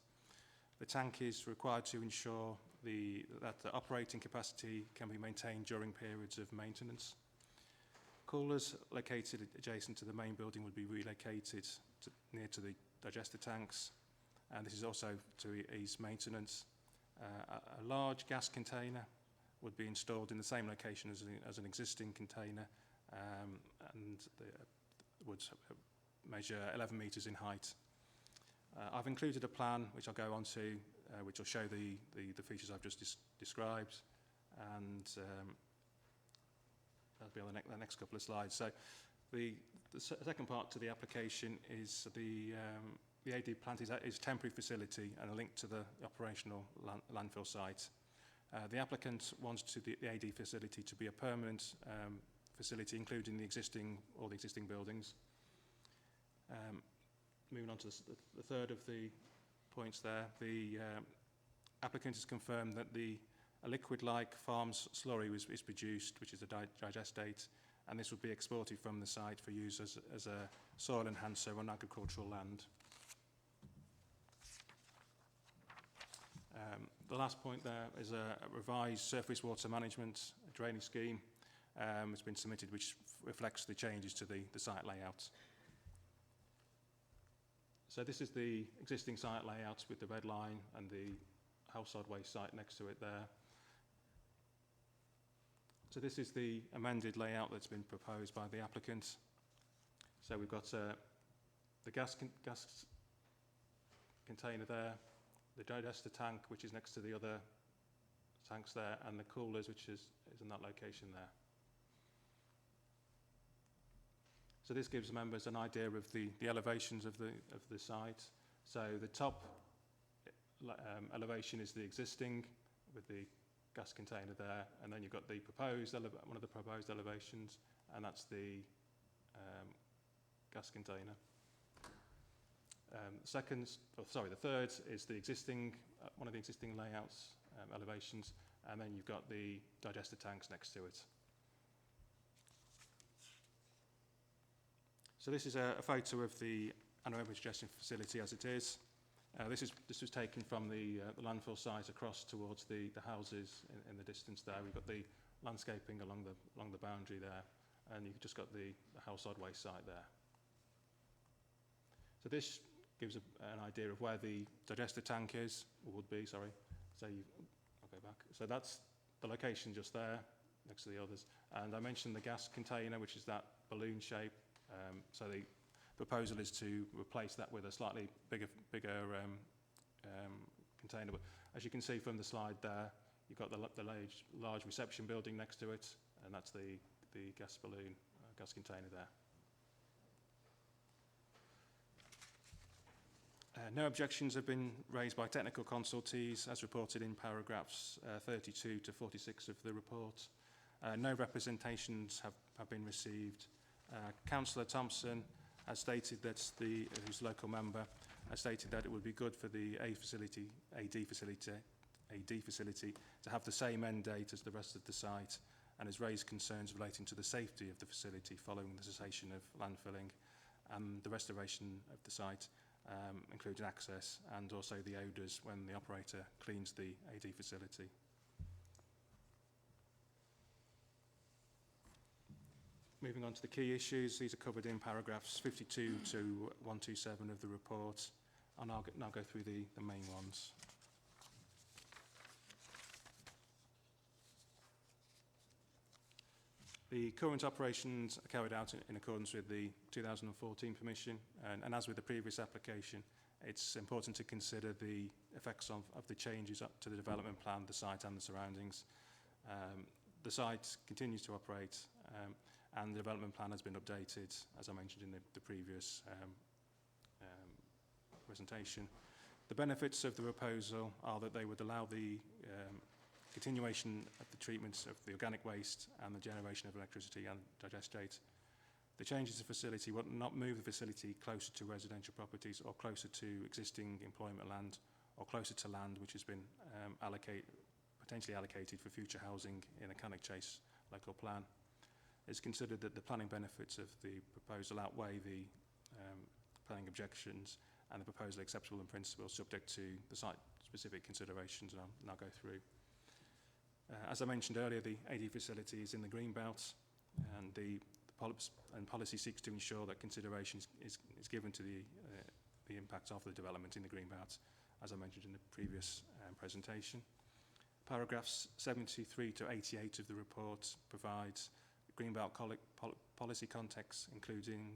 The tank is required to ensure that the operating capacity can be maintained during periods of maintenance. Coolers located adjacent to the main building would be relocated near to the digester tanks, and this is also to ease maintenance. A large gas container would be installed in the same location as an existing container, and would measure 11 metres in height. I've included a plan which I'll go on to, which will show the features I've just described, and that'll be on the next couple of slides. So the second part to the application is the AD plant is a temporary facility and a link to the operational landfill site. The applicant wants the AD facility to be a permanent facility, including all the existing buildings. Moving on to the third of the points there, the applicant has confirmed that a liquid-like farms slurry is produced, which is a digestate, and this would be exported from the site for use as a soil enhancer on agricultural land. The last point there is a revised surface water management drainage scheme. It's been submitted, which reflects the changes to the site layout. So this is the existing site layout with the red line and the household waste site next to it there. So this is the amended layout that's been proposed by the applicant. So we've got the gas container there, the digester tank, which is next to the other tanks there, and the coolers, which is in that location there. So this gives members an idea of the elevations of the site. So the top elevation is the existing with the gas container there, and then you've got the proposed one of the proposed elevations, and that's the gas container. The third is the existing one of the existing layouts elevations, and then you've got the digester tanks next to it. So this is a photo of the anaerobic digestion facility as it is. This was taken from the landfill site across towards the houses in the distance there. We've got the landscaping along the boundary there, and you've just got the household waste site there. So this gives an idea of where the digester tank is, or would be, sorry. So I'll go back. So that's the location just there, next to the others. And I mentioned the gas container, which is that balloon shape. So the proposal is to replace that with a slightly bigger container. But as you can see from the slide there, you've got the large reception building next to it, and that's the gas balloon, gas container there. No objections have been raised by technical consultees, as reported in paragraphs 32 to 46 of the report. No representations have been received. Councillor Thompson has stated that who's local member, has stated that it would be good for the AD facility to have the same end date as the rest of the site, and has raised concerns relating to the safety of the facility following the cessation of landfilling and the restoration of the site, including access and also the odours when the operator cleans the AD facility. Moving on to the key issues, these are covered in paragraphs 52 to 127 of the report, and I'll now go through the main ones. The current operations are carried out in accordance with the 2014 permission, and as with the previous application, it's important to consider the effects of the changes up to the development plan, the site and the surroundings. The site continues to operate, and the development plan has been updated, as I mentioned in the previous presentation. The benefits of the proposal are that they would allow the continuation of the treatment of the organic waste and the generation of electricity and digestate. The changes to the facility will not move the facility closer to residential properties or closer to existing employment land or closer to land which has been potentially allocated for future housing in a Cannock Chase local plan. It's considered that the planning benefits of the proposal outweigh the planning objections, and the proposal acceptable in principle, subject to the site-specific considerations, and I'll go through. As I mentioned earlier, the AD facility is in the Greenbelt, and the policy seeks to ensure that consideration is given to the impact of the development in the Greenbelt, as I mentioned in the previous presentation. Paragraphs 73 to 88 of the report provides Greenbelt policy context, including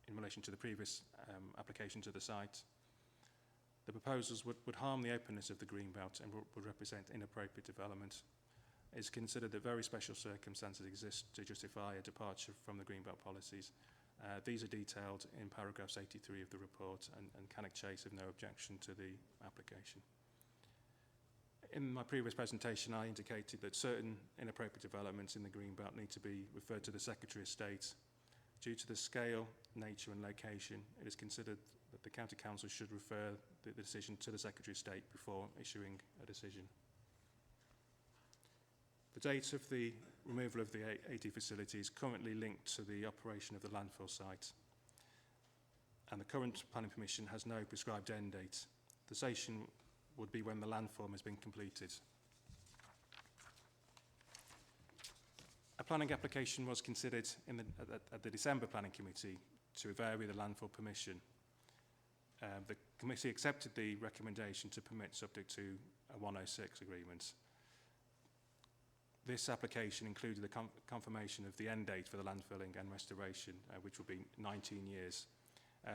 in relation to the previous application to the site. The proposals would harm the openness of the Greenbelt and would represent inappropriate development. It's considered that very special circumstances exist to justify a departure from the Greenbelt policies. These are detailed in paragraphs 83 of the report, and Cannock Chase have no objection to the application. In my previous presentation, I indicated that certain inappropriate developments in the Greenbelt need to be referred to the Secretary of State. Due to the scale, nature and location, it is considered that the County Council should refer the decision to the Secretary of State before issuing a decision. The date of the removal of the AD facility is currently linked to the operation of the landfill site, and the current planning permission has no prescribed end date. The cessation would be when the landform has been completed. A planning application was considered at the December Planning Committee to vary the landfill permission. The committee accepted the recommendation to permit subject to a 106 agreement. This application included the confirmation of the end date for the landfilling and restoration, which will be 19 years.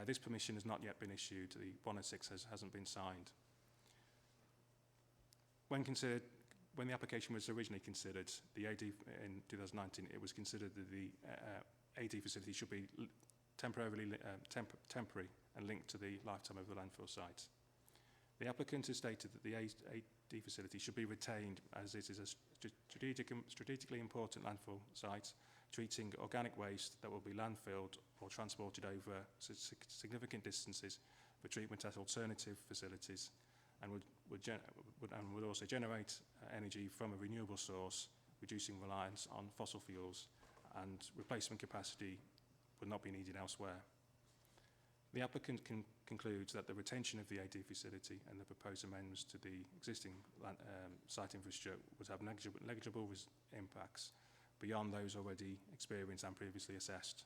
This permission has not yet been issued. The 106 hasn't been signed. When the application was originally considered, the AD in 2019, it was considered that the AD facility should be temporary and linked to the lifetime of the landfill site. The applicant has stated that the AD facility should be retained as it is a strategically important landfill site, treating organic waste that will be landfilled or transported over significant distances for treatment at alternative facilities, and would also generate energy from a renewable source, reducing reliance on fossil fuels, and replacement capacity would not be needed elsewhere. The applicant concludes that the retention of the AD facility and the proposed amendments to the existing site infrastructure would have negligible impacts beyond those already experienced and previously assessed.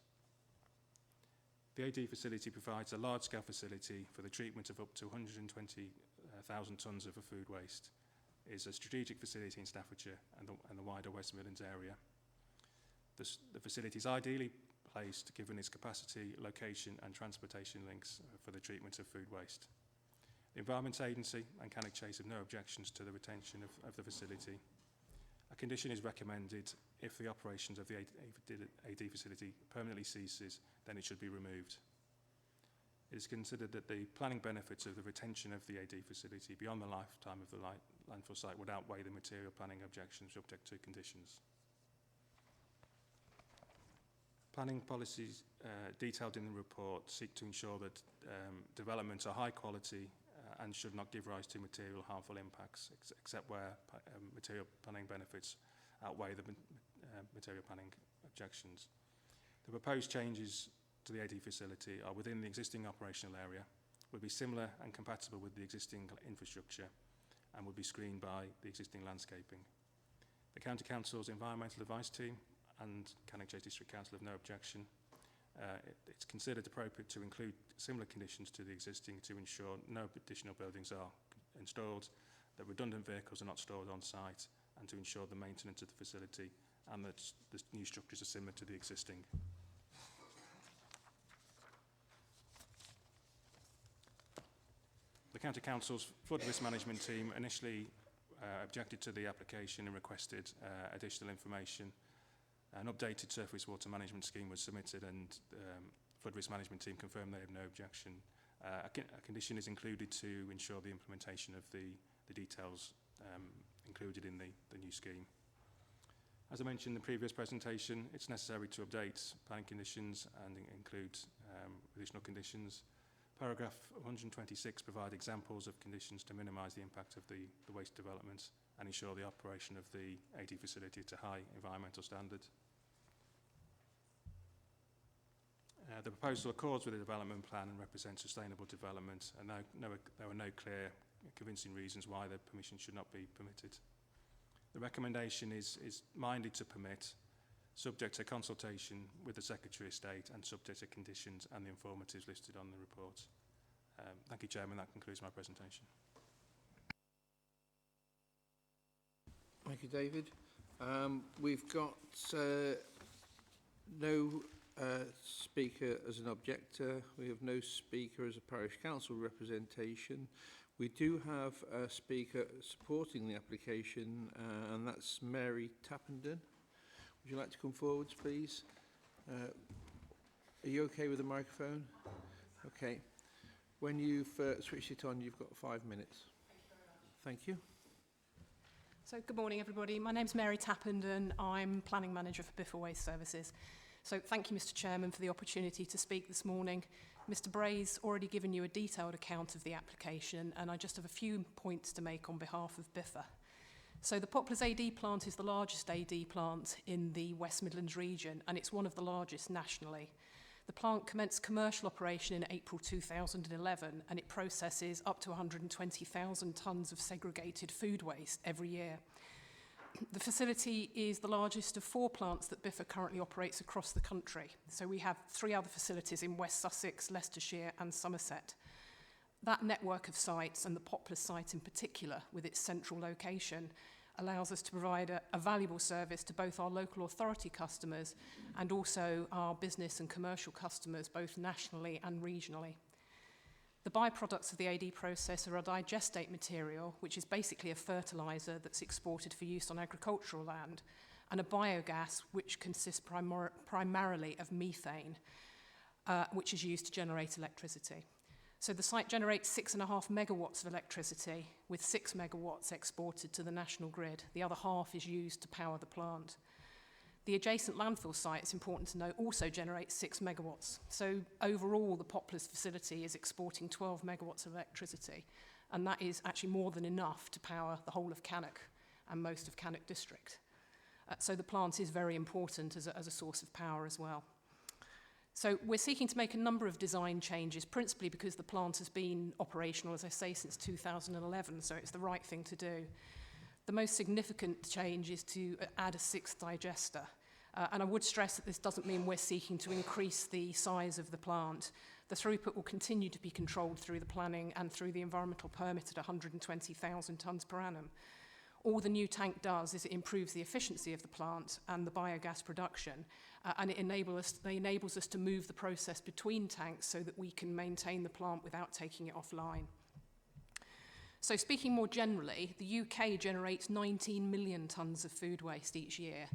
The AD facility provides a large-scale facility for the treatment of up to 120,000 tonnes of food waste. It is a strategic facility in Staffordshire and the wider West Midlands area. The facility is ideally placed given its capacity, location and transportation links for the treatment of food waste. The Environment Agency and Cannock Chase have no objections to the retention of the facility. A condition is recommended if the operations of the AD facility permanently ceases, then it should be removed. It is considered that the planning benefits of the retention of the AD facility beyond the lifetime of the landfill site would outweigh the material planning objections subject to conditions. Planning policies detailed in the report seek to ensure that developments are high quality and should not give rise to material harmful impacts, except where material planning benefits outweigh the material planning objections. The proposed changes to the AD facility are within the existing operational area, would be similar and compatible with the existing infrastructure, and would be screened by the existing landscaping. The County Council's Environmental Advice Team and Cannock Chase District Council have no objection. It's considered appropriate to include similar conditions to the existing to ensure no additional buildings are installed, that redundant vehicles are not stored on site, and to ensure the maintenance of the facility and that the new structures are similar to the existing. The County Council's Flood Risk Management Team initially objected to the application and requested additional information. An updated surface water management scheme was submitted, and Flood Risk Management Team confirmed they have no objection. A condition is included to ensure the implementation of the details included in the new scheme. As I mentioned in the previous presentation, it's necessary to update planning conditions and include additional conditions. Paragraph 126 provides examples of conditions to minimise the impact of the waste development, and ensure the operation of the AD facility to high environmental standards. The proposal accords with the development plan and represents sustainable development, and there are no clear, convincing reasons why the permission should not be permitted. The recommendation is minded to permit, subject to consultation with the Secretary of State and subject to conditions and the informatives listed on the report. Thank you, Chairman. That concludes my presentation. Thank you, David. We've got no speaker as an objector. We have no speaker as a parish council representation. We do have a speaker supporting the application, and that's Mary Tappenden. Would you like to come forwards, please? Are you okay with the microphone? Okay. When you've switched it on, you've got 5 minutes. Thank you. So good morning, everybody. My name's Mary Tappenden. I'm Planning Manager for Biffa Waste Services. So thank you, Mr. Chairman, for the opportunity to speak this morning. Mr. Bray's already given you a detailed account of the application, and I just have a few points to make on behalf of Biffa. So the Poplars AD plant is the largest AD plant in the West Midlands region, and it's one of the largest nationally. The plant commenced commercial operation in April 2011, and it processes up to 120,000 tonnes of segregated food waste every year. The facility is the largest of 4 plants that Biffa currently operates across the country. So we have 3 other facilities in West Sussex, Leicestershire and Somerset. That network of sites, and the Poplars site in particular, with its central location, allows us to provide a valuable service to both our local authority customers and also our business and commercial customers, both nationally and regionally. The byproducts of the AD process are a digestate material, which is basically a fertiliser that's exported for use on agricultural land, and a biogas, which consists primarily of methane, which is used to generate electricity. So the site generates 6.5 megawatts of electricity, with 6 megawatts exported to the national grid. The other half is used to power the plant. The adjacent landfill site, it's important to note, also generates 6 megawatts. So overall, the Poplars facility is exporting 12 megawatts of electricity, and that is actually more than enough to power the whole of Cannock and most of Cannock district. So the plant is very important as a source of power as well. So we're seeking to make a number of design changes, principally because the plant has been operational, as I say, since 2011, so it's the right thing to do. The most significant change is to add a 6th digester. And I would stress that this doesn't mean we're seeking to increase the size of the plant. The throughput will continue to be controlled through the planning and through the environmental permit at 120,000 tonnes per annum. All the new tank does is it improves the efficiency of the plant and the biogas production, and it enables us to move the process between tanks so that we can maintain the plant without taking it offline. So speaking more generally, the UK generates 19 million tonnes of food waste each year,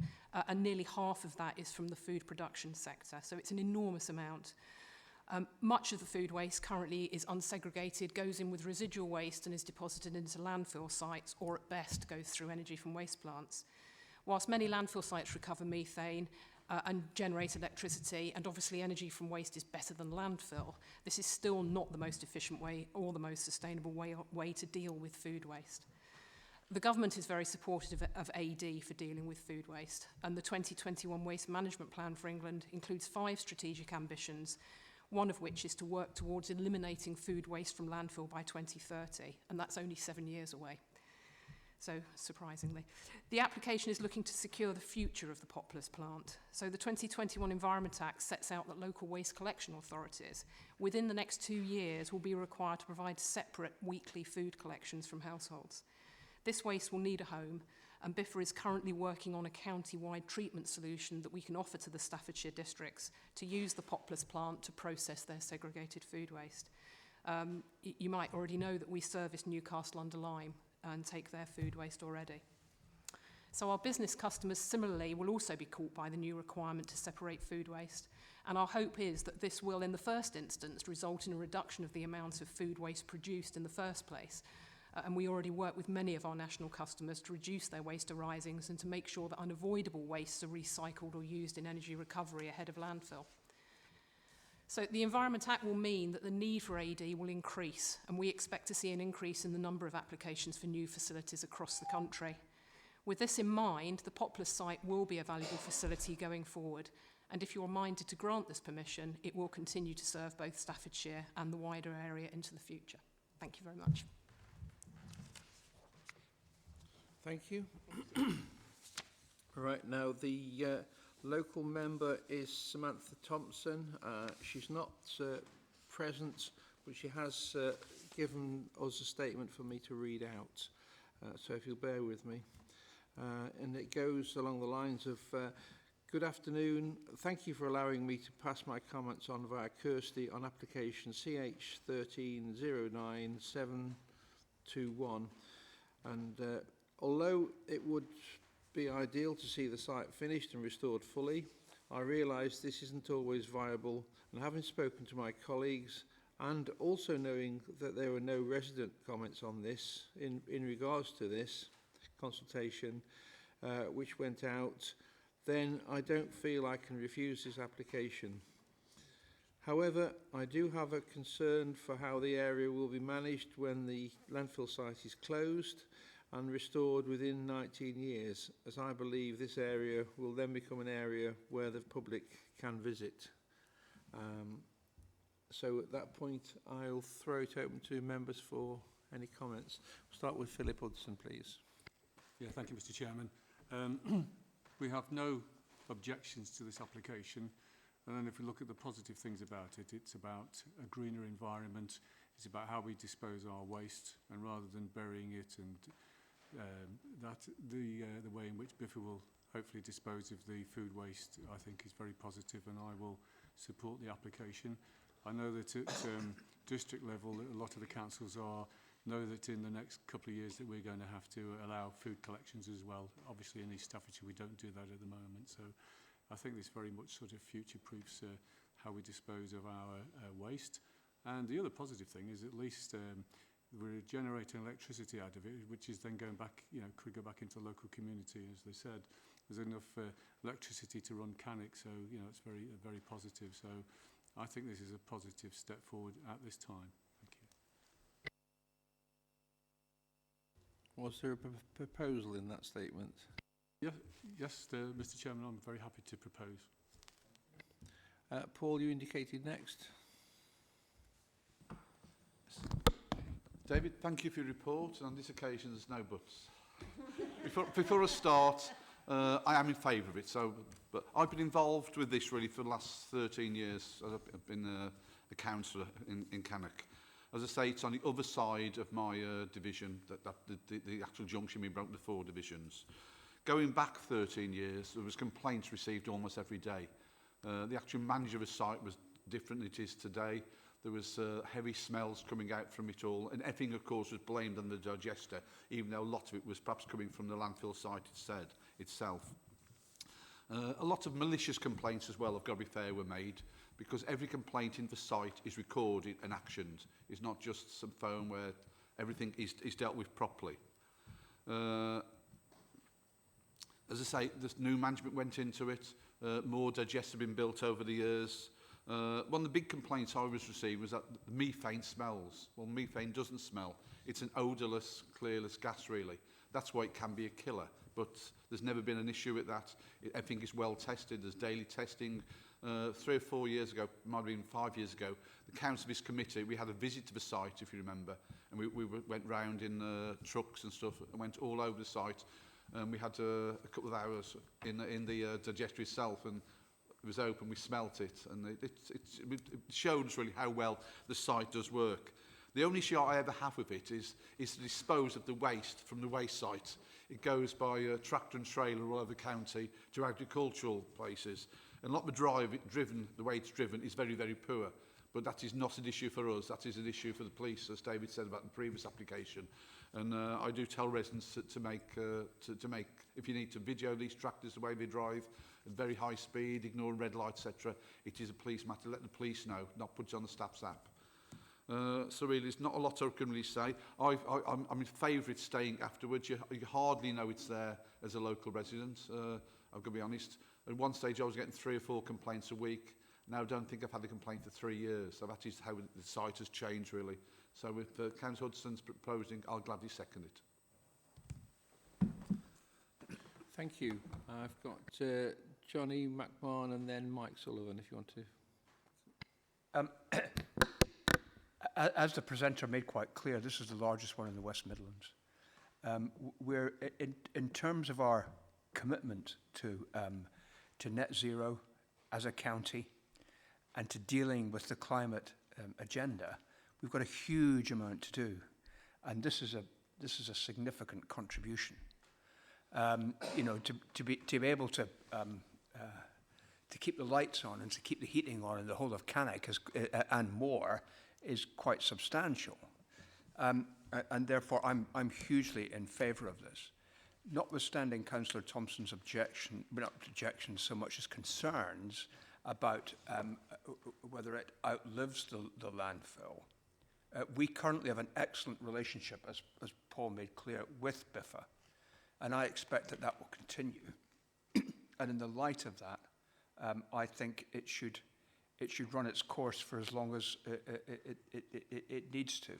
and nearly half of that is from the food production sector, so it's an enormous amount. Much of the food waste currently is unsegregated, goes in with residual waste and is deposited into landfill sites, or at best goes through energy from waste plants. Whilst many landfill sites recover methane and generate electricity, and obviously energy from waste is better than landfill, this is still not the most efficient way or the most sustainable way to deal with food waste. The government is very supportive of AD for dealing with food waste, and the 2021 Waste Management Plan for England includes 5 strategic ambitions, one of which is to work towards eliminating food waste from landfill by 2030, and that's only 7 years away. So, surprisingly. The application is looking to secure the future of the Poplars plant. So the 2021 Environment Act sets out that local waste collection authorities, within the next 2 years, will be required to provide separate weekly food collections from households. This waste will need a home, and Biffa is currently working on a county-wide treatment solution that we can offer to the Staffordshire districts to use the Poplars plant to process their segregated food waste. You might already know that we service Newcastle-under-Lyme and take their food waste already. So our business customers similarly will also be caught by the new requirement to separate food waste, and our hope is that this will in the first instance result in a reduction of the amount of food waste produced in the first place, and we already work with many of our national customers to reduce their waste arisings and to make sure that unavoidable wastes are recycled or used in energy recovery ahead of landfill. So the Environment Act will mean that the need for AD will increase, and we expect to see an increase in the number of applications for new facilities across the country. With this in mind, the Poplar site will be a valuable facility going forward, and if you're minded to grant this permission, it will continue to serve both Staffordshire and the wider area into the future. Thank you very much. Thank you. Right, now the local member is Samantha Thompson. She's not present, but she has given us a statement for me to read out. So if you'll bear with me. And it goes along the lines of, good afternoon. Thank you for allowing me to pass my comments on via Kirsty on application CH 1309721. And although it would be ideal to see the site finished and restored fully, I realise this isn't always viable, and having spoken to my colleagues and also knowing that there were no resident comments on this in regards to this consultation which went out, then I don't feel I can refuse this application. However, I do have a concern for how the area will be managed when the landfill site is closed and restored within 19 years, as I believe this area will then become an area where the public can visit. So at that point, I'll throw it open to members for any comments. We'll start with Philip Hudson, please. Yeah, thank you, Mr. Chairman. We have no objections to this application. And then if we look at the positive things about it, it's about a greener environment. It's about how we dispose our waste, and rather than burying it, and the way in which Biffa will hopefully dispose of the food waste, I think is very positive, and I will support the application. I know that at district level, a lot of the councils know that in the next couple of years that we're going to have to allow food collections as well. Obviously in East Staffordshire we don't do that at the moment, so I think this very much sort of future-proofs how we dispose of our waste. And the other positive thing is at least we're generating electricity out of it, which is then going back, could go back into the local community, as they said. There's enough electricity to run Cannock, so, it's very, very positive. So I think this is a positive step forward at this time. Thank you. Was there a proposal in that statement? Yeah, yes, Mr. Chairman, I'm very happy to propose. Paul, you indicated next. David, thank you for your report. On this occasion, there's no buts. Before I start, I am in favour of it. But I've been involved with this really for the last 13 years. I've been a councillor in Cannock. As I say, it's on the other side of my division, the actual junction we broke into 4 divisions. Going back 13 years, there was complaints received almost every day. The actual manager of the site was different than it is today. There was heavy smells coming out from it all, and everything, of course, was blamed on the digester, even though a lot of it was perhaps coming from the landfill site itself. A lot of malicious complaints as well, I've got to be fair, were made, because every complaint in the site is recorded and actioned. It's not just some phone where everything is dealt with properly. As I say, this new management went into it. More digesters have been built over the years. One of the big complaints I was receiving was that methane smells. Well, methane doesn't smell. It's an odourless, clearless gas, really. That's why it can be a killer. But there's never been an issue with that. Everything is well tested. There's daily testing. 3 or 4 years ago, might have been 5 years ago, the council of this committee, we had a visit to the site, if you remember, and we went round in trucks and stuff and went all over the site. And we had a couple of hours in the digester itself, and it was open, we smelt it, and it showed us really how well the site does work. The only issue I ever have with it is to dispose of the waste from the waste site. It goes by tractor and trailer all over the county to agricultural places. And a lot of the way it's driven is very, very poor. But that is not an issue for us, that is an issue for the police, as David said about the previous application. And I do tell residents to make, if you need to video these tractors the way they drive, at very high speed, ignoring red lights, etc., it is a police matter. Let the police know, not put it on the staff's app. So really, there's not a lot I can really say. I'm in favour of it staying afterwards. You hardly know it's there as a local resident. I've got to be honest. At one stage, I was getting 3 or 4 complaints a week. Now I don't think I've had a complaint for 3 years. So that is how the site has changed, really. So if Councillor Hudson's proposing, I'll gladly second it. Thank you. I've got Johnny McMahon and then Mike Sullivan, if you want to. As the presenter made quite clear, this is the largest one in the West Midlands. We're in terms of our commitment to net zero as a county and to dealing with the climate agenda, we've got a huge amount to do, and this is a significant contribution. You know, to be able to keep the lights on and to keep the heating on in the whole of Cannock and more is quite substantial. And therefore, I'm hugely in favour of this. Notwithstanding Councillor Thompson's objection, but not objections so much as concerns about whether it outlives the landfill, we currently have an excellent relationship, as Paul made clear, with Biffa, and I expect that will continue. And in the light of that, I think it should run its course for as long as it needs to.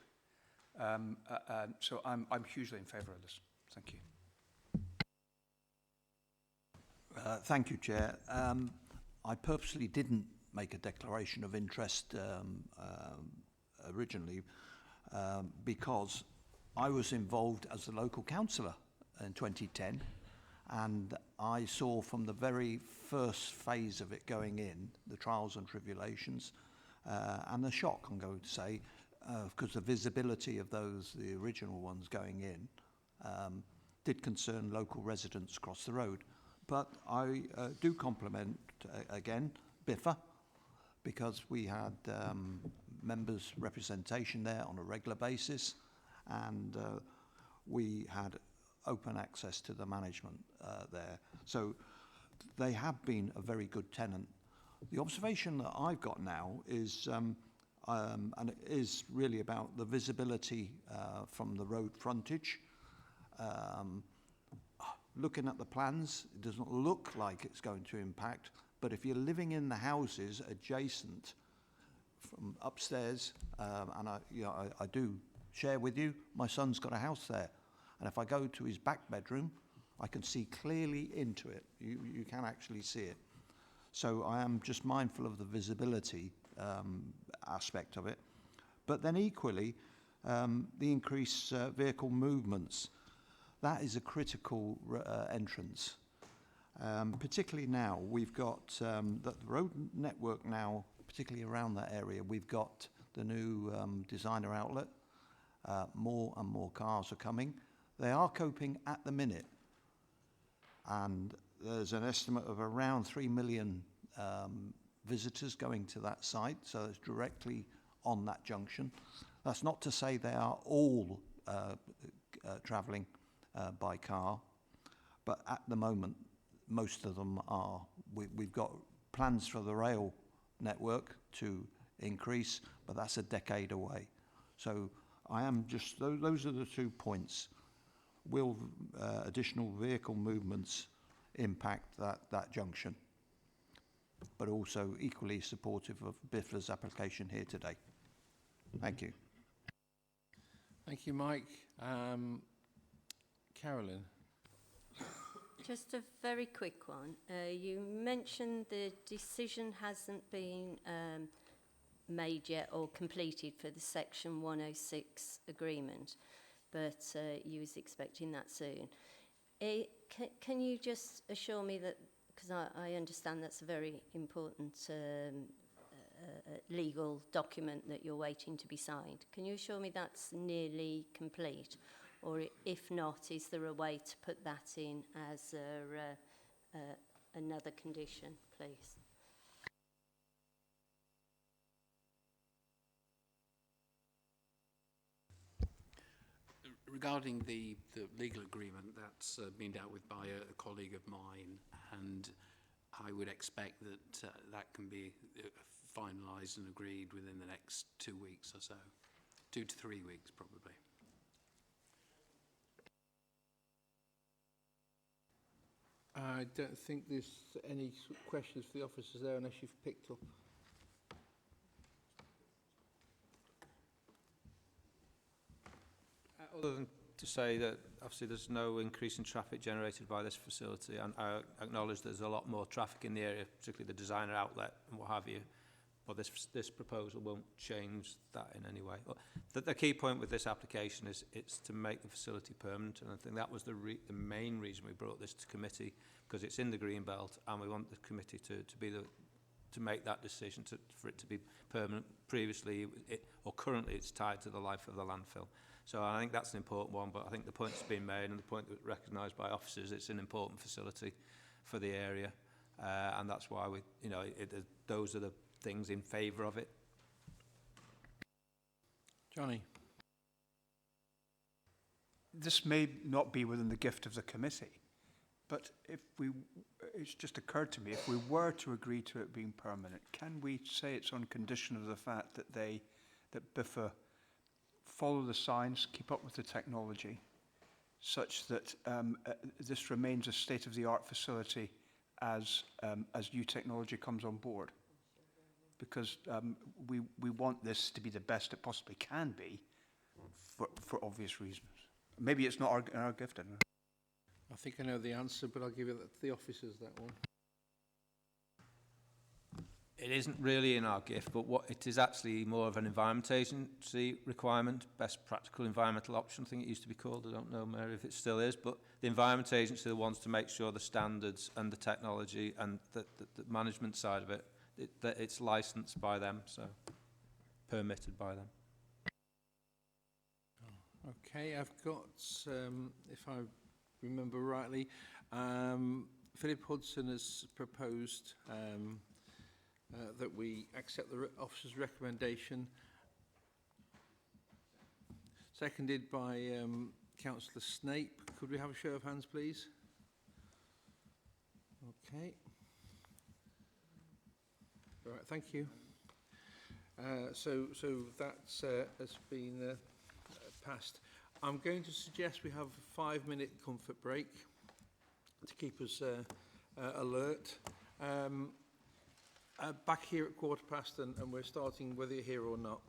So I'm hugely in favour of this. Thank you. Thank you, Chair. I purposely didn't make a declaration of interest originally because I was involved as a local councillor in 2010, and I saw from the very first phase of it going in, the trials and tribulations, and the shock, I'm going to say, because the visibility of those, the original ones going in, did concern local residents across the road. But I do compliment, again, Biffa, because we had members' representation there on a regular basis, and we had open access to the management there. So they have been a very good tenant. The observation that I've got now is, and it is really about the visibility from the road frontage. Looking at the plans, it doesn't look like it's going to impact, but if you're living in the houses adjacent from upstairs, and I do share with you, my son's got a house there, and if I go to his back bedroom, I can see clearly into it. You can actually see it. So I am just mindful of the visibility aspect of it. But then equally, the increased vehicle movements, that is a critical entrance. Particularly now, we've got the road network now, particularly around that area, we've got the new designer outlet. More and more cars are coming. They are coping at the minute. And there's an estimate of around 3 million visitors going to that site, so it's directly on that junction. That's not to say they are all travelling by car, but at the moment, most of them are. We've got plans for the rail network to increase, but that's a decade away. So I am just, those are the 2 points. Will additional vehicle movements impact that junction? But also equally supportive of Biffa's application here today. Thank you. Thank you, Mike. Carolyn. Just a very quick one. You mentioned the decision hasn't been made yet or completed for the Section 106 agreement, but you was expecting that soon. Can you just assure me that, because I understand that's a very important legal document that you're waiting to be signed, can you assure me that's nearly complete? Or if not, is there a way to put that in as another condition, please? Regarding the legal agreement, that's been dealt with by a colleague of mine, and I would expect that that can be finalised and agreed within the next 2 weeks or so. 2 to 3 weeks, probably. I don't think there's any questions for the officers there unless you've picked up Other than to say that obviously there's no increase in traffic generated by this facility, and I acknowledge there's a lot more traffic in the area, particularly the designer outlet and what have you, but this proposal won't change that in any way. The key point with this application is it's to make the facility permanent, and I think that was the main reason we brought this to committee, because it's in the green belt and we want the committee to make that decision for it to be permanent. Previously, or currently, it's tied to the life of the landfill. So I think that's an important one, but I think the point that's been made and the point that was recognised by officers, it's an important facility for the area, and that's why we, those are the things in favour of it. Johnny. This may not be within the gift of the committee, but it's just occurred to me, if we were to agree to it being permanent, can we say it's on condition of the fact that that BIFA follow the science, keep up with the technology, such that this remains a state-of-the-art facility as new technology comes on board? Because we want this to be the best it possibly can be for obvious reasons. Maybe it's not our gift, I don't know. I think I know the answer, but I'll give it to the officers, that one. It isn't really in our gift, but what it is actually more of an environment agency requirement, best practical environmental option, I think it used to be called. I don't know, Mary, if it still is, but the environment agency wants to make sure the standards and the technology and the management side of it, that it's licensed by them, so permitted by them. Okay, I've got, if I remember rightly, Philip Hudson has proposed that we accept the officer's recommendation, seconded by Councillor Snape. Could we have a show of hands, please? Okay. All right, thank you. So that has been passed. I'm going to suggest we have a 5-minute comfort break to keep us alert. Back here at 15:15, and we're starting whether you're here or not.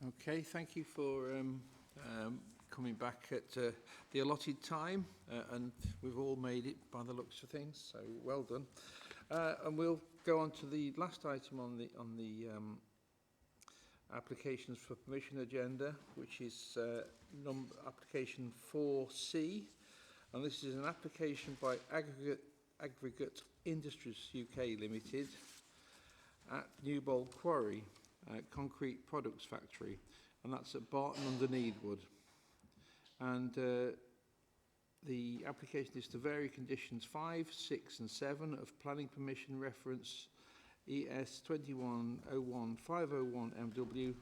Okay, thank you for coming back at the allotted time, and we've all made it by the looks of things, so well done. And we'll go on to the last item on the applications for permission agenda, which is application 4C, and this is an application by Aggregate Industries UK Limited at Newbold Quarry, Concrete Products Factory, and that's at Barton under Needwood. And the application is to vary conditions 5, 6 and 7 of planning permission reference ES 2101501 MW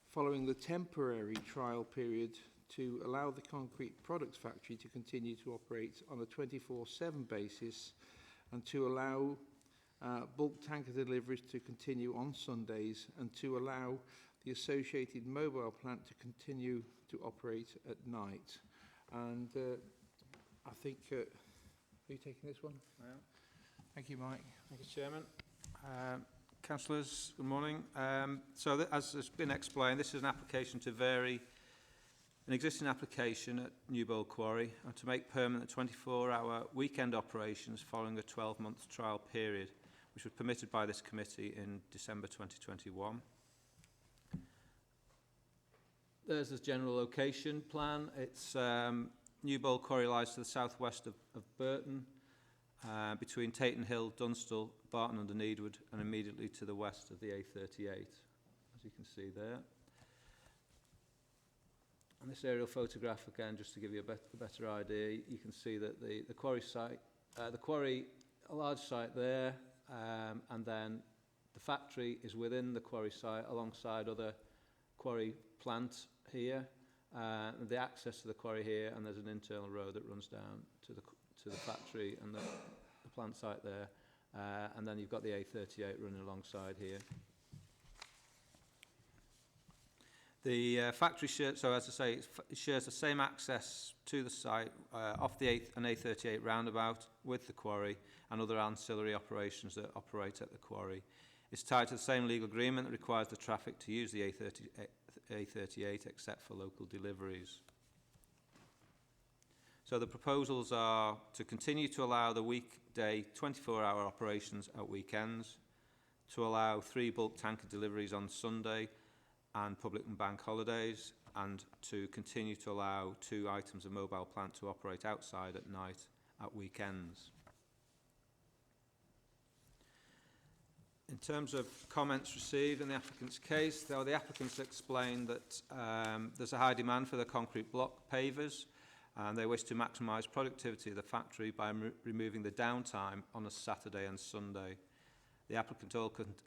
following the temporary trial period to allow the Concrete Products Factory to continue to operate on a 24/7 basis and to allow bulk tanker deliveries to continue on Sundays and to allow the associated mobile plant to continue to operate at night. And I think, are you taking this one? Yeah. Thank you, Mike. Thank you, Chairman. Councillors, good morning. As has been explained, this is an application to vary an existing application at Newbold Quarry and to make permanent 24-hour weekend operations following a 12-month trial period, which was permitted by this committee in December 2021. There's the general location plan. It's Newbold Quarry lies to the southwest of Burton, between Taton Hill, Dunstall, Barton under Needwood, and immediately to the west of the A38, as you can see there. And this aerial photograph, again, just to give you a better idea, you can see that the quarry site, a large site there, and then the factory is within the quarry site alongside other quarry plant here, the access to the quarry here, and there's an internal road that runs down to the factory and the plant site there, and then you've got the A38 running alongside here. The factory shares, so as I say, it shares the same access to the site off the A38 roundabout with the quarry and other ancillary operations that operate at the quarry. It's tied to the same legal agreement that requires the traffic to use the A38 except for local deliveries. So the proposals are to continue to allow the weekday 24-hour operations at weekends, to allow 3 bulk tanker deliveries on Sunday and public and bank holidays, and to continue to allow 2 items of mobile plant to operate outside at night at weekends. In terms of comments received in the applicant's case, though, the applicants explained that there's a high demand for the concrete block pavers, and they wish to maximise productivity of the factory by removing the downtime on a Saturday and Sunday. The applicant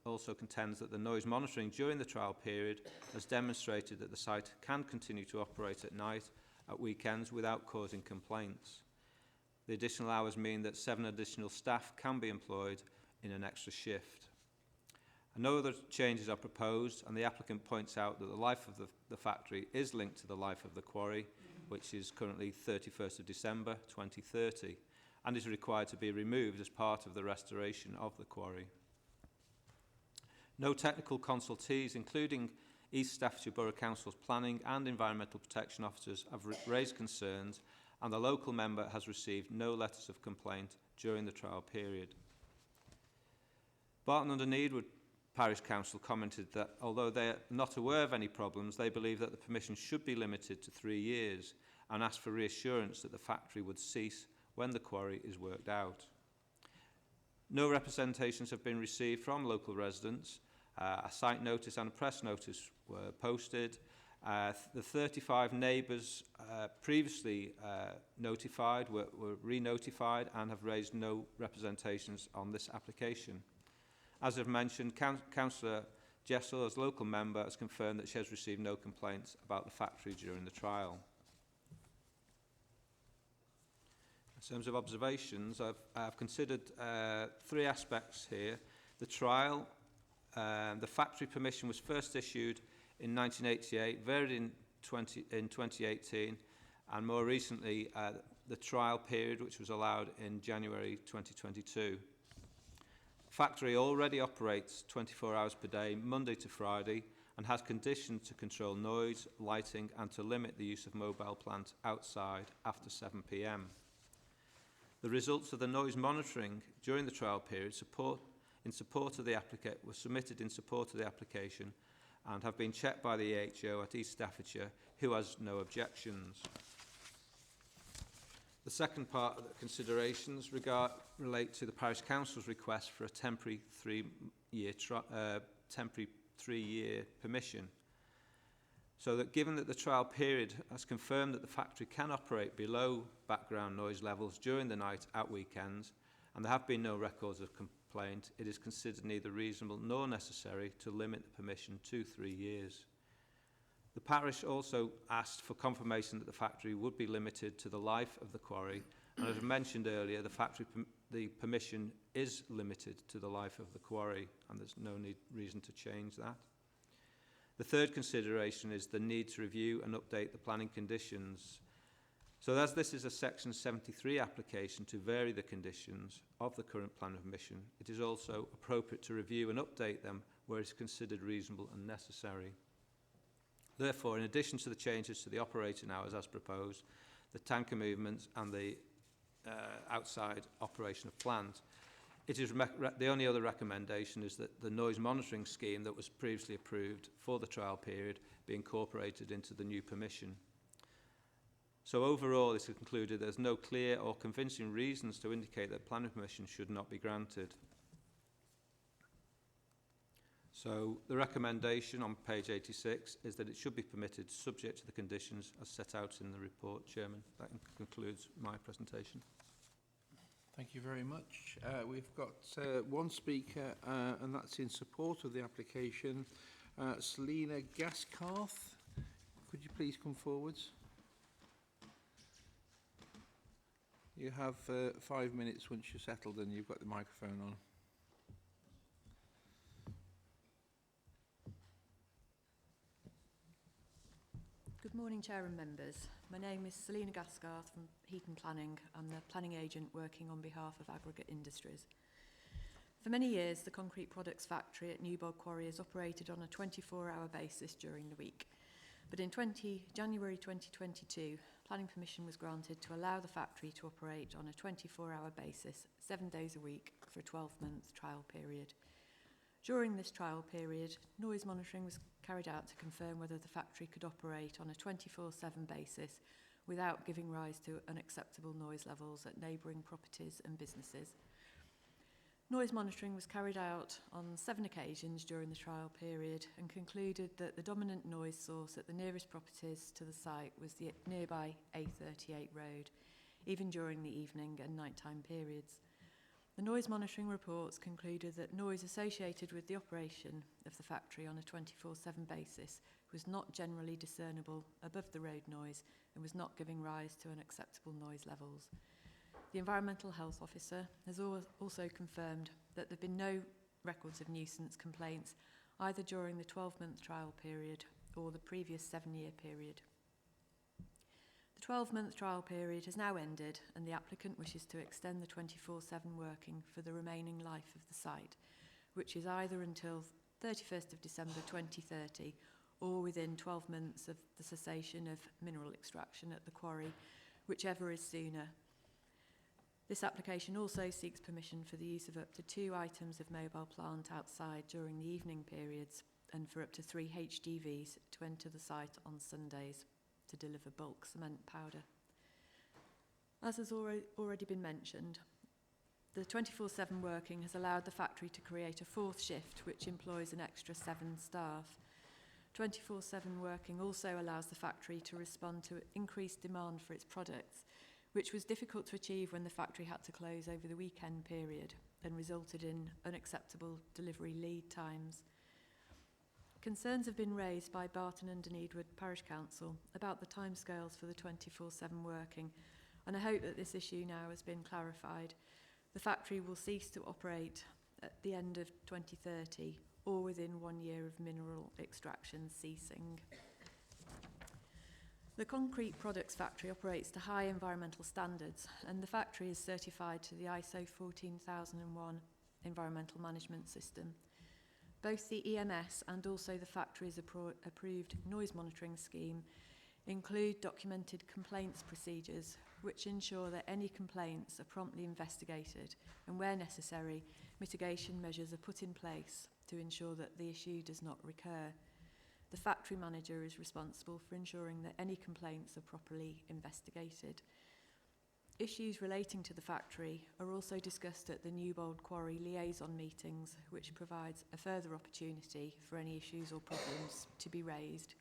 also contends that the noise monitoring during the trial period has demonstrated that the site can continue to operate at night, at weekends, without causing complaints. The additional hours mean that 7 additional staff can be employed in an extra shift. And no other changes are proposed, and the applicant points out that the life of the factory is linked to the life of the quarry, which is currently 31st of December 2030, and is required to be removed as part of the restoration of the quarry. No technical consultees, including East Staffordshire Borough Council's planning and environmental protection officers, have raised concerns, and the local member has received no letters of complaint during the trial period. Barton under Needwood Parish Council commented that although they are not aware of any problems, they believe that the permission should be limited to 3 years, and asked for reassurance that the factory would cease when the quarry is worked out. No representations have been received from local residents. A site notice and a press notice were posted. The 35 neighbours previously notified were re-notified and have raised no representations on this application. As I've mentioned, Councillor Jessel, as local member, has confirmed that she has received no complaints about the factory during the trial. In terms of observations, I've considered 3 aspects here. The trial, the factory permission was first issued in 1988, varied in 2018, and more recently the trial period, which was allowed in January 2022. The factory already operates 24 hours per day, Monday to Friday, and has conditions to control noise, lighting and to limit the use of mobile plant outside after 7 p.m. The results of the noise monitoring during the trial period were submitted in support of the application and have been checked by the AHO at East Staffordshire, who has no objections. The second part of the considerations relate to the Parish Council's request for a temporary three-year permission. So that given that the trial period has confirmed that the factory can operate below background noise levels during the night at weekends, and there have been no records of complaint, it is considered neither reasonable nor necessary to limit the permission to 3 years. The parish also asked for confirmation that the factory would be limited to the life of the quarry, and as I mentioned earlier, the permission is limited to the life of the quarry, and there's no reason to change that. The third consideration is the need to review and update the planning conditions. So as this is a Section 73 application to vary the conditions of the current plan of permission, it is also appropriate to review and update them where it is considered reasonable and necessary. Therefore, in addition to the changes to the operating hours as proposed, the tanker movements and the outside operation of plant, it is the only other recommendation is that the noise monitoring scheme that was previously approved for the trial period be incorporated into the new permission. So overall, this is concluded there's no clear or convincing reasons to indicate that planning permission should not be granted. So the recommendation on page 86 is that it should be permitted subject to the conditions as set out in the report, Chairman. That concludes my presentation. Thank you very much. We've got one speaker, and that's in support of the application. Selina Gaskarth, could you please come forwards? You have 5 minutes once you're settled and you've got the microphone on. Good morning, Chair and members. My name is Selina Gaskarth from Heaton Planning. I'm the planning agent working on behalf of Aggregate Industries. For many years, the concrete products factory at Newbog Quarry has operated on a 24-hour basis during the week. But in January 2022, planning permission was granted to allow the factory to operate on a 24-hour basis, 7 days a week, for a 12-month trial period. During this trial period, noise monitoring was carried out to confirm whether the factory could operate on a 24/7 basis without giving rise to unacceptable noise levels at neighbouring properties and businesses. Noise monitoring was carried out on 7 occasions during the trial period and concluded that the dominant noise source at the nearest properties to the site was the nearby A38 road, even during the evening and nighttime periods. The noise monitoring reports concluded that noise associated with the operation of the factory on a 24/7 basis was not generally discernible above the road noise and was not giving rise to unacceptable noise levels. The Environmental Health Officer has also confirmed that there have been no records of nuisance complaints either during the 12-month trial period or the previous 7-year period. The 12-month trial period has now ended and the applicant wishes to extend the 24/7 working for the remaining life of the site, which is either until 31st of December 2030 or within 12 months of the cessation of mineral extraction at the quarry, whichever is sooner. This application also seeks permission for the use of up to 2 items of mobile plant outside during the evening periods and for up to 3 HGVs to enter the site on Sundays to deliver bulk cement powder. As has already been mentioned, the 24/7 working has allowed the factory to create a 4th shift which employs an extra 7 staff. 24/7 working also allows the factory to respond to increased demand for its products, which was difficult to achieve when the factory had to close over the weekend period and resulted in unacceptable delivery lead times. Concerns have been raised by Barton and Needwood Parish Council about the timescales for the 24/7 working, and I hope that this issue now has been clarified. The factory will cease to operate at the end of 2030 or within 1 year of mineral extraction ceasing. The concrete products factory operates to high environmental standards, and the factory is certified to the ISO 14001 environmental management system. Both the EMS and also the factory's approved noise monitoring scheme include documented complaints procedures which ensure that any complaints are promptly investigated and, where necessary, mitigation measures are put in place to ensure that the issue does not recur. The factory manager is responsible for ensuring that any complaints are properly investigated. Issues relating to the factory are also discussed at the Newbold Quarry liaison meetings, which provides a further opportunity for any issues or problems to be raised.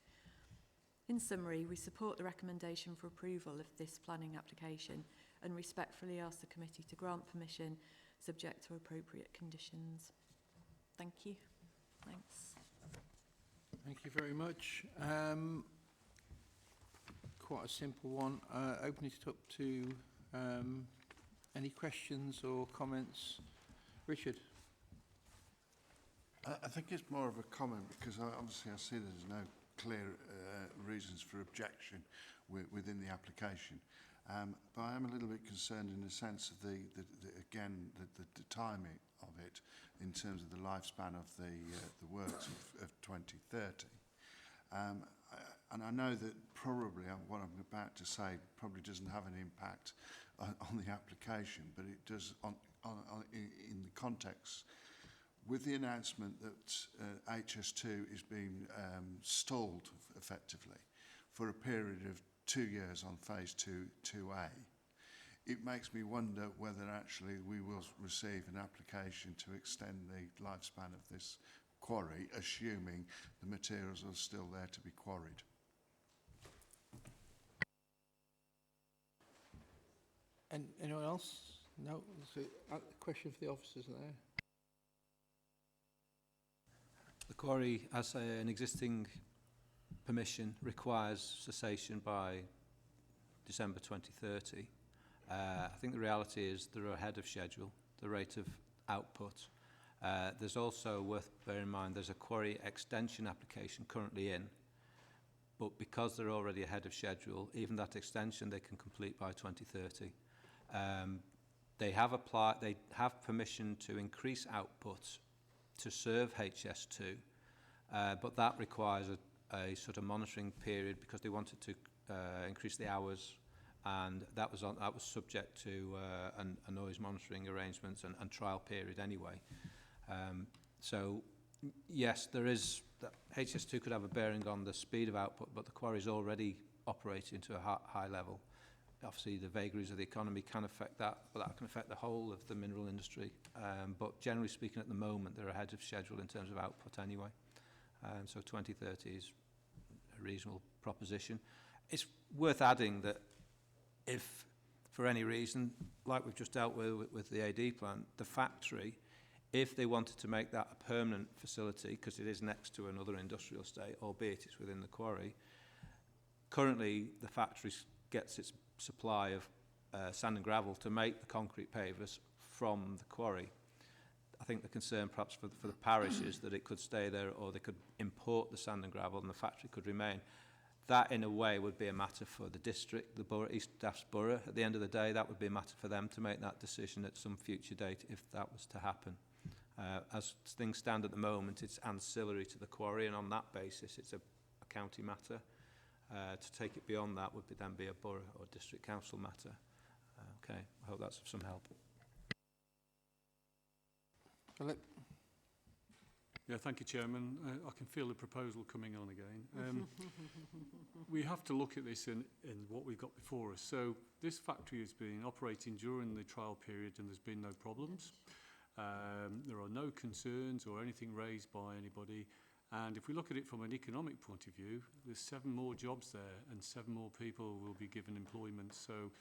In summary, we support the recommendation for approval of this planning application and respectfully ask the committee to grant permission subject to appropriate conditions. Thank you. Thanks. Thank you very much. Quite a simple one. Open it up to any questions or comments. Richard. I think it's more of a comment because obviously I see there's no clear reasons for objection within the application. But I am a little bit concerned in the sense of the timing of it in terms of the lifespan of the works of 2030. And I know that probably what I'm about to say probably doesn't have an impact on the application, but it does in the context. With the announcement that HS2 is being stalled effectively for a period of 2 years on phase 2A, it makes me wonder whether actually we will receive an application to extend the lifespan of this quarry, assuming the materials are still there to be quarried. And anyone else? No? There's a question for the officers there. The quarry, as an existing permission, requires cessation by December 2030. I think the reality is they're ahead of schedule, the rate of output. There's also worth bearing in mind there's a quarry extension application currently in, but because they're already ahead of schedule, even that extension they can complete by 2030. They have permission to increase output to serve HS2, but that requires a sort of monitoring period because they wanted to increase the hours, and that was subject to a noise monitoring arrangements and trial period anyway. So yes, there is HS2 could have a bearing on the speed of output, but the quarry is already operating to a high level. Obviously, the vagaries of the economy can affect that, but that can affect the whole of the mineral industry. But generally speaking, at the moment, they're ahead of schedule in terms of output anyway. So 2030 is a reasonable proposition. It's worth adding that if, for any reason, like we've just dealt with the AD plant, the factory, if they wanted to make that a permanent facility, because it is next to another industrial estate, albeit it's within the quarry, currently the factory gets its supply of sand and gravel to make the concrete pavers from the quarry. I think the concern perhaps for the parish is that it could stay there, or they could import the sand and gravel and the factory could remain. That in a way would be a matter for the district, the borough, East Staffs Borough. At the end of the day, that would be a matter for them to make that decision at some future date if that was to happen. As things stand at the moment, it's ancillary to the quarry, and on that basis it's a county matter. To take it beyond that would then be a borough or district council matter. Okay, I hope that's of some help. Philip? Yeah, thank you, Chairman. I can feel the proposal coming on again. We have to look at this in what we've got before us. So this factory has been operating during the trial period and there's been no problems. There are no concerns or anything raised by anybody. And if we look at it from an economic point of view, there's 7 more jobs there and 7 more people will be given employment. So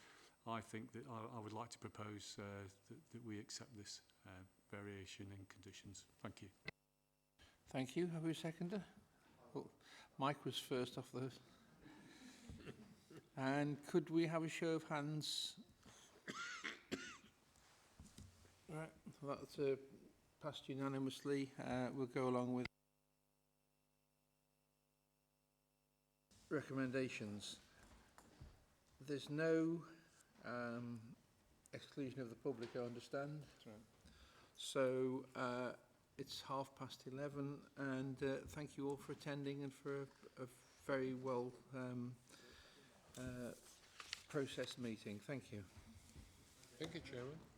I think that I would like to propose that we accept this variation in conditions. Thank you. Thank you. Have we a seconder? Oh, Mike was first off the... And could we have a show of hands? Right, that's passed unanimously. We'll go along with recommendations. There's no exclusion of the public, I understand. That's right. So It's 11:30, and thank you all for attending and for a very well processed meeting. Thank you. Thank you, Chairman.